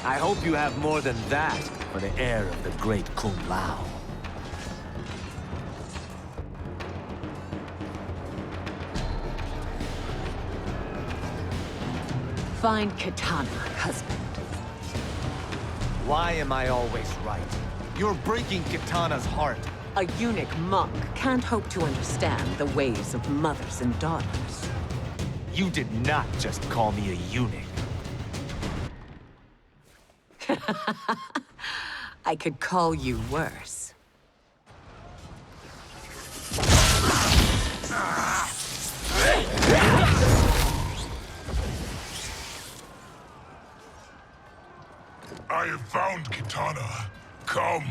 I hope you have more than that for the heir of the great Kung Lao. Find Kitana, husband. Why am I always right? You're breaking Kitana's heart. A eunuch monk can't hope to understand the ways of mothers and daughters. You did not just call me a eunuch. I could call you worse. I have found Kitana. Come.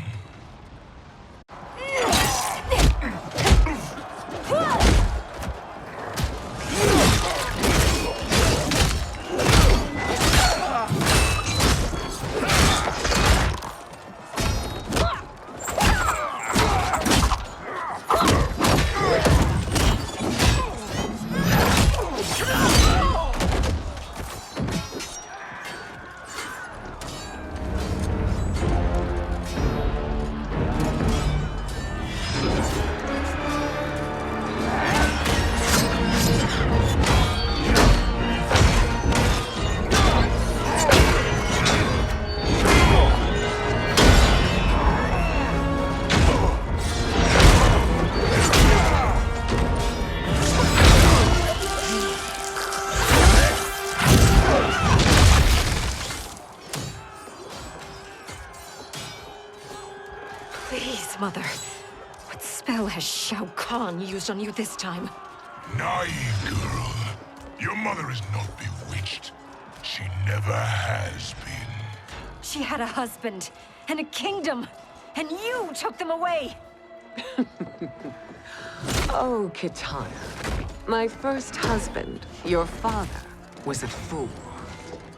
Please, Mother. What spell has Shao Kahn used on you this time? Naive girl. Your mother is not bewitched. She never has been. She had a husband and a kingdom, and you took them away! Oh, Kitana. My first husband, your father, was a fool.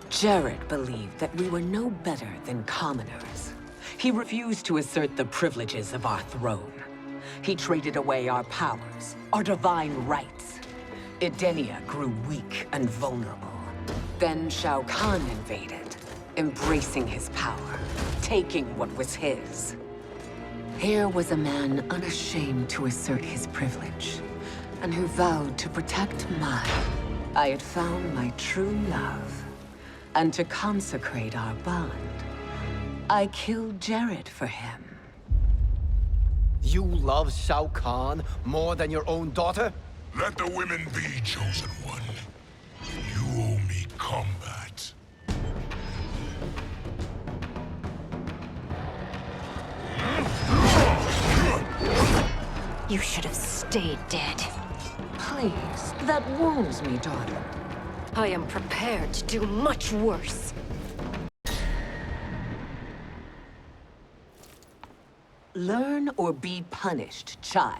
Jared believed that we were no better than commoners. He refused to assert the privileges of our throne. He traded away our powers, our divine rights. Edenia grew weak and vulnerable. Then Shao Kahn invaded, embracing his power, taking what was his. Here was a man unashamed to assert his privilege, and who vowed to protect mine. I had found my true love, and to consecrate our bond, I killed Jared for him. You love Shao Kahn more than your own daughter? Let the women be, Chosen One. You owe me combat. You should have stayed dead. Please, that wounds me, daughter. I am prepared to do much worse. Learn or be punished, child.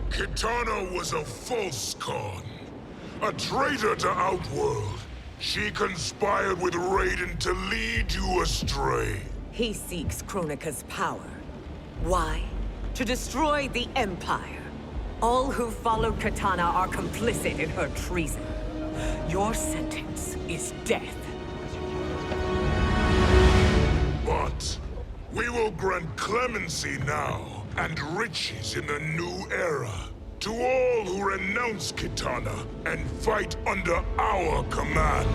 Kitana was a false Khan, a traitor to Outworld. She conspired with Raiden to lead you astray. He seeks Kronika's power. Why? To destroy the Empire. All who followed Kitana are complicit in her treason. Your sentence is death. But we will grant clemency now and riches in the new era to all who renounce Kitana and fight under our command.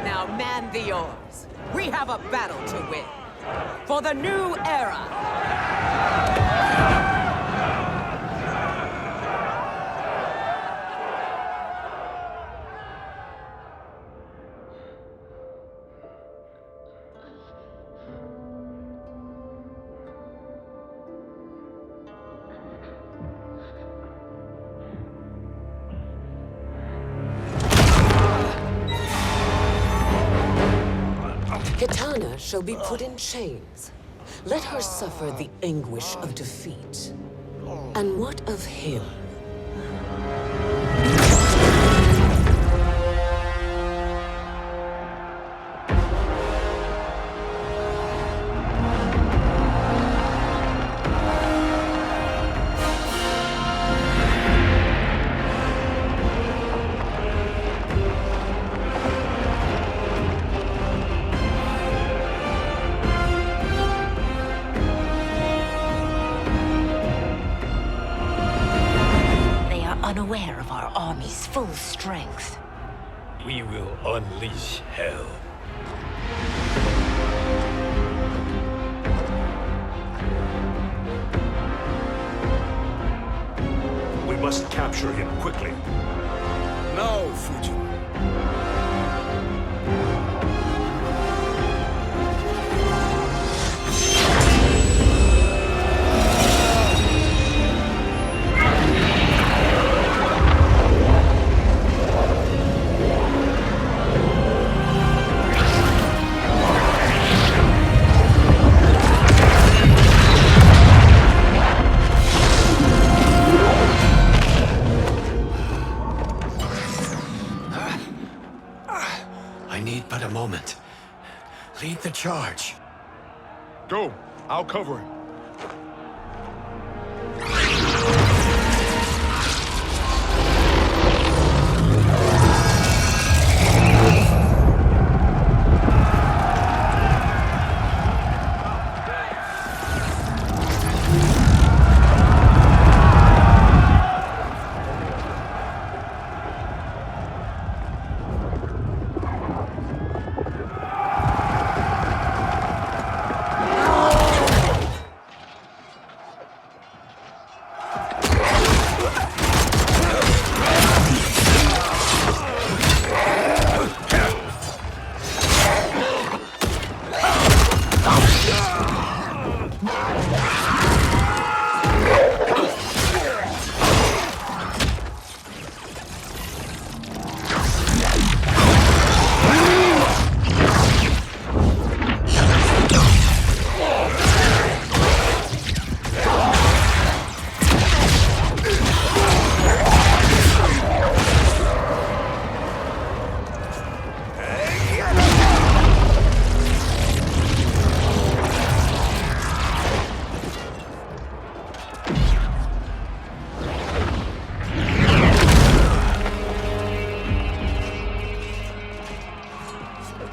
Now man the oars. We have a battle to win. For the new era. Kitana shall be put in chains. Let her suffer the anguish of defeat. And what of him? Unaware of our army's full strength. We will unleash hell. We must capture him quickly. Now, Fujin. I need but a moment. Lead the charge. Go. I'll cover him.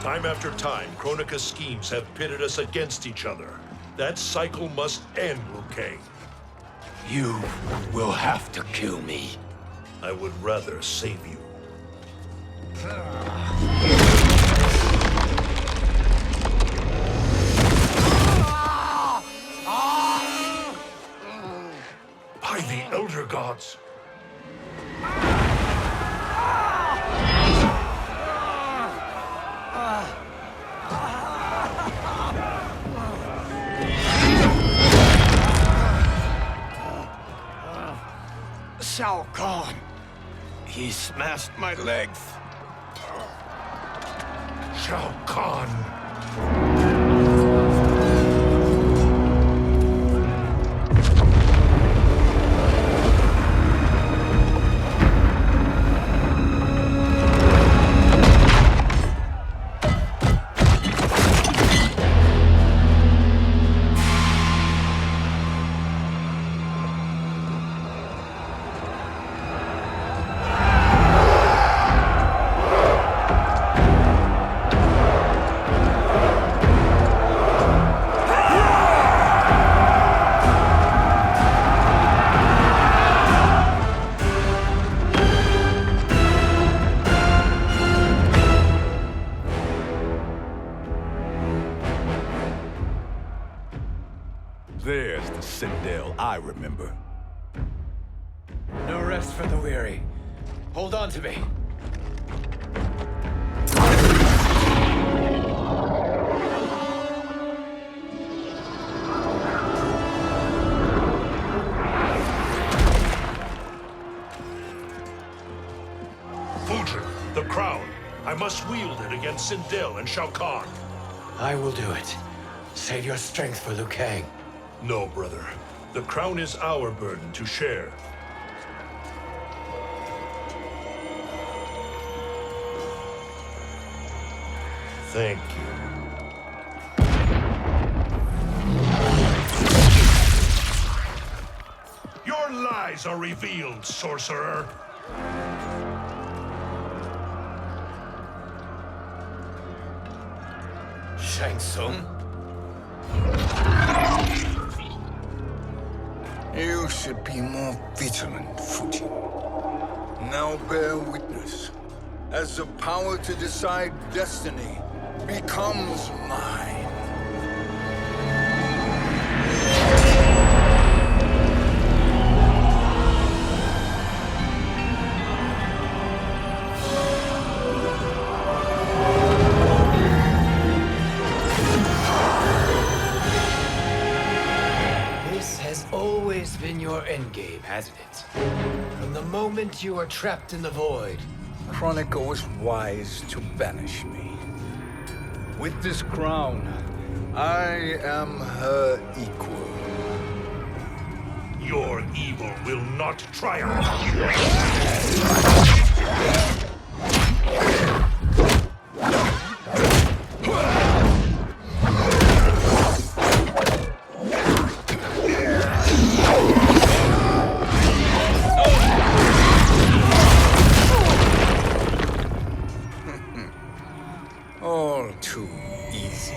Time after time, Kronika's schemes have pitted us against each other. That cycle must end, Liu Kang. You will have to kill me. I would rather save you. By the Elder Gods! Shao Kahn! He smashed my legs. Shao Kahn! There's the Citadel I remember. No rest for the weary. Hold on to me. Fujin, the crown. I must wield it against Sindel and Shao Kahn. I will do it. Save your strength for Liu Kang. No, brother. The crown is our burden to share. Thank you. Your lies are revealed, sorcerer. Shang Tsung? You should be more vigilant, Fujin. Now bear witness, as the power to decide destiny becomes mine. Always been your endgame, hasn't it? From the moment you were trapped in the void. Kronika was wise to banish me. With this crown, I am her equal. Your evil will not triumph. All too easy.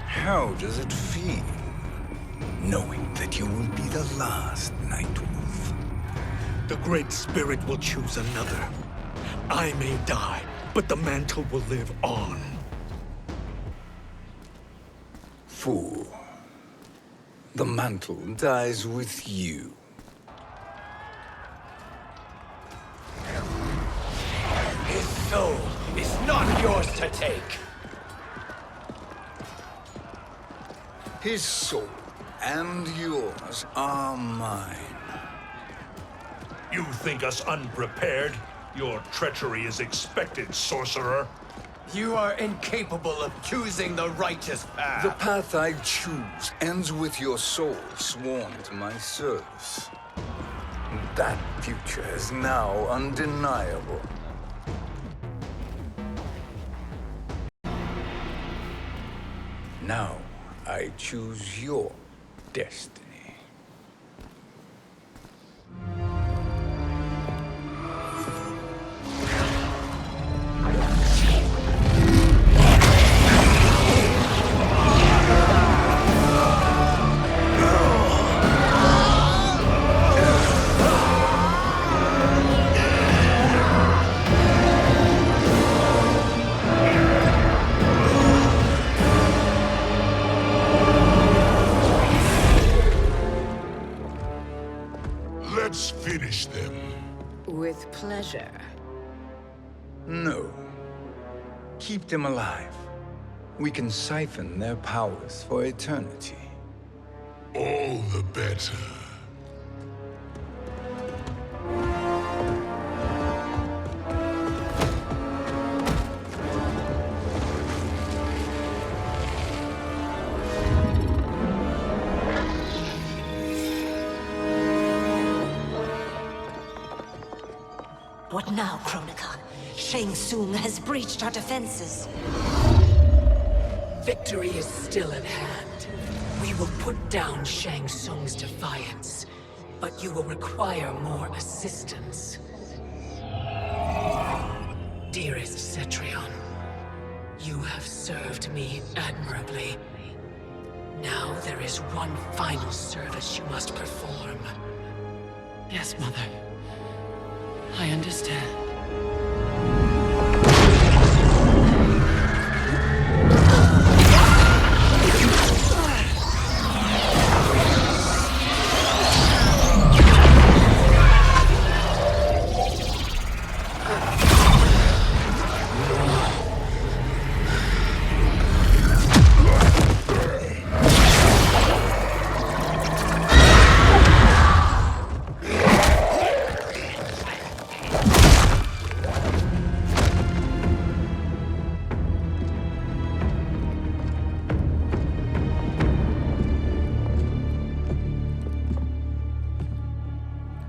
How does it feel, knowing that you will be the last Nightwolf? The Great Spirit will choose another. I may die, but the mantle will live on. Fool. The mantle dies with you. His soul is not yours to take. His soul and yours are mine. You think us unprepared? Your treachery is expected, sorcerer. You are incapable of choosing the righteous path. The path I choose ends with your soul sworn to my service. That future is now undeniable. Now, I choose your destiny. Let's finish them. With pleasure. No. Keep them alive. We can siphon their powers for eternity. All the better. What now, Kronika? Shang Tsung has breached our defenses. Victory is still at hand. We will put down Shang Tsung's defiance, but you will require more assistance. Dearest Cetrion, you have served me admirably. Now there is one final service you must perform. Yes, Mother. I understand.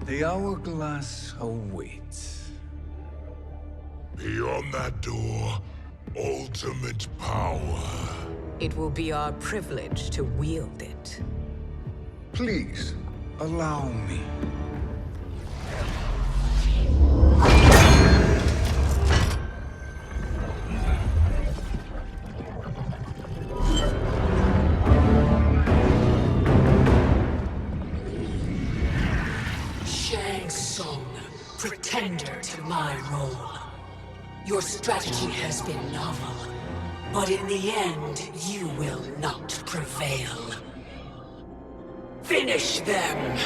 The hourglass awaits. Beyond that door, ultimate power. It will be our privilege to wield it. Please, allow me. Shang Tsung, pretender to my role. Your strategy has been novel, but in the end, you will not prevail. Finish them!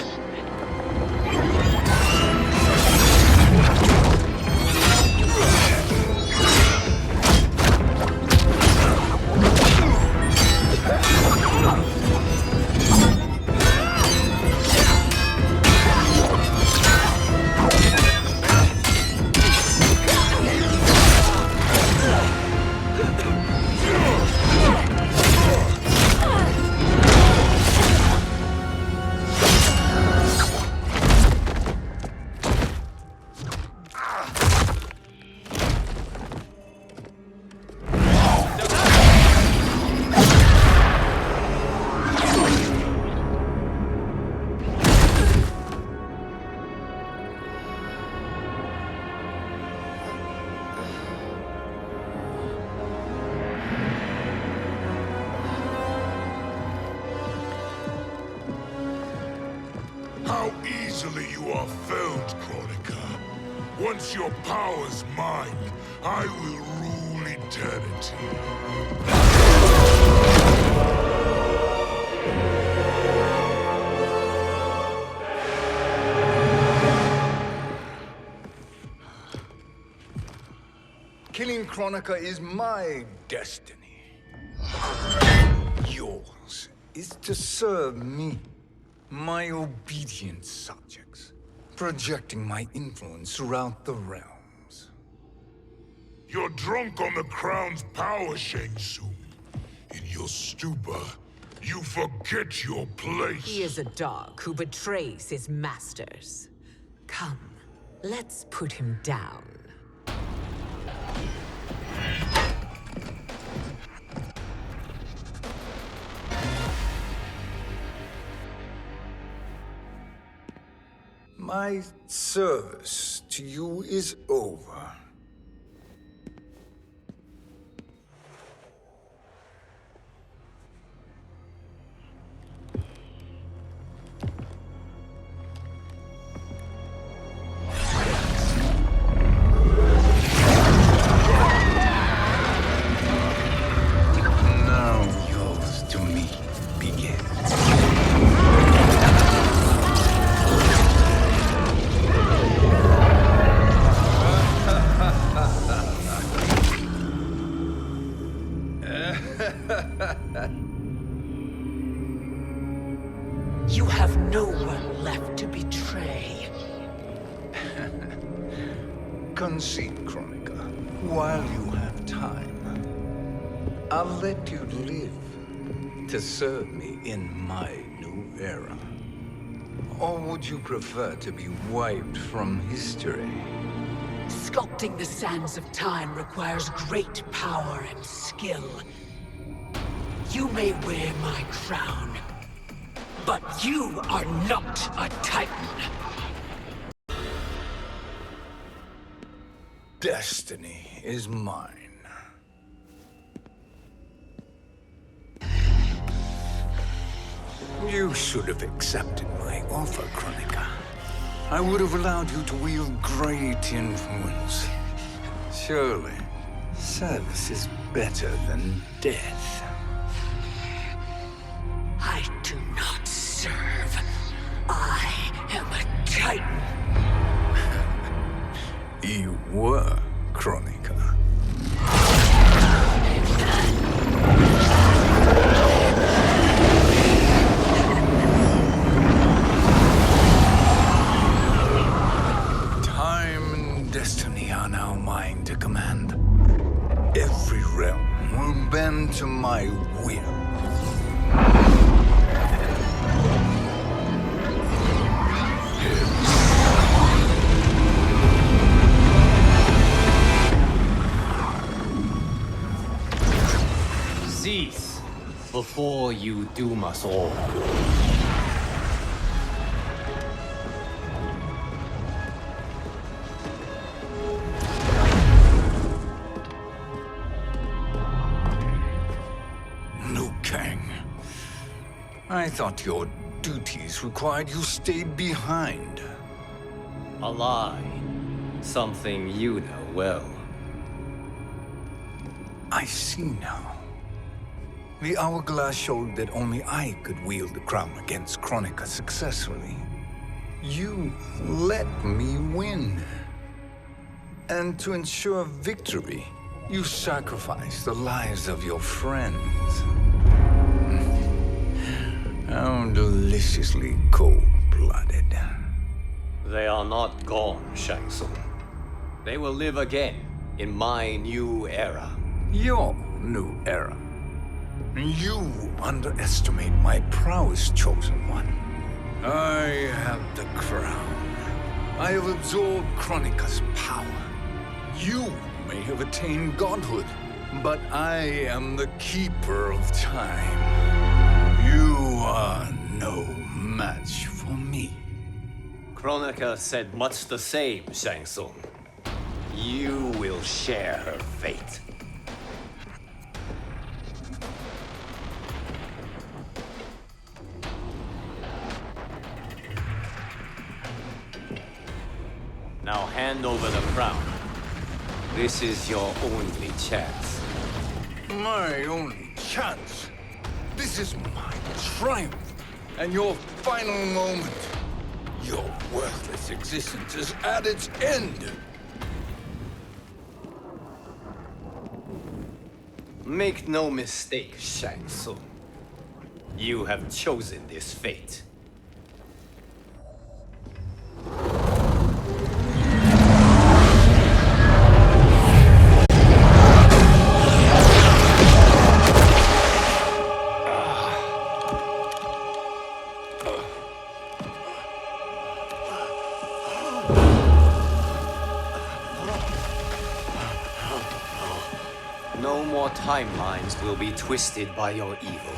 How easily you are felled, Kronika. Once your power's mine, I will rule eternity. Killing Kronika is my destiny. Yours is to serve me, my obedient subjects, projecting my influence throughout the realms. You're drunk on the crown's power, Shang Tsung. In your stupor, you forget your place. He is a dog who betrays his masters. Come, let's put him down. My service to you is over. Now yours to me begins. You have no one left to betray. Concede, Chronica, while you have time. I'll let you live to serve me in my new era. Or would you prefer to be wiped from history? Sculpting the sands of time requires great power and skill. You may wear my crown, but you are not a Titan. Destiny is mine. You should have accepted my offer, Chronica. I would have allowed you to wield great influence. Surely, service is better than death. I do not serve. I am a Titan. You were, Chronica. Time and destiny are now mine to command. Every realm will bend to my will. Cease before you doom us all. Liu Kang. I thought your duties required you stayed behind. A lie. Something you know well. I see now. The hourglass showed that only I could wield the crown against Chronica successfully. You let me win. And to ensure victory, you sacrificed the lives of your friends. How deliciously cold-blooded. They are not gone, Shang Tsung. They will live again in my new era. Your new era. You underestimate my prowess, Chosen One. I have the crown. I have absorbed Chronica's power. You may have attained godhood, but I am the keeper of time. You are no match for me. Chronica said much the same, Shang Tsung. You will share her fate. Now hand over the crown. This is your only chance. My only chance? This is my triumph, and your final moment. Your worthless existence is at its end. Make no mistake, Shang Tsung. You have chosen this fate. No more timelines will be twisted by your evil.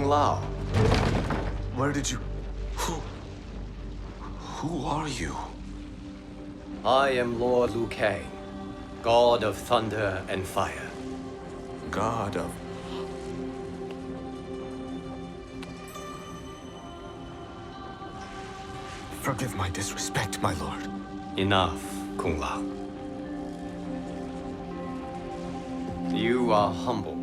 Kung Lao. Where did you... Who are you? I am Lord Liu Kang, God of Thunder and Fire. God of... Forgive my disrespect, my lord. Enough, Kung Lao. You are humble,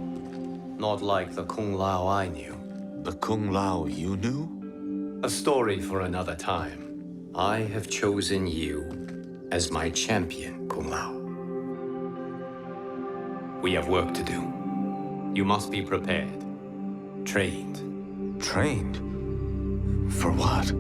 not like the Kung Lao I knew. The Kung Lao you knew? A story for another time. I have chosen you as my champion, Kung Lao. We have work to do. You must be prepared. Trained. Trained? For what?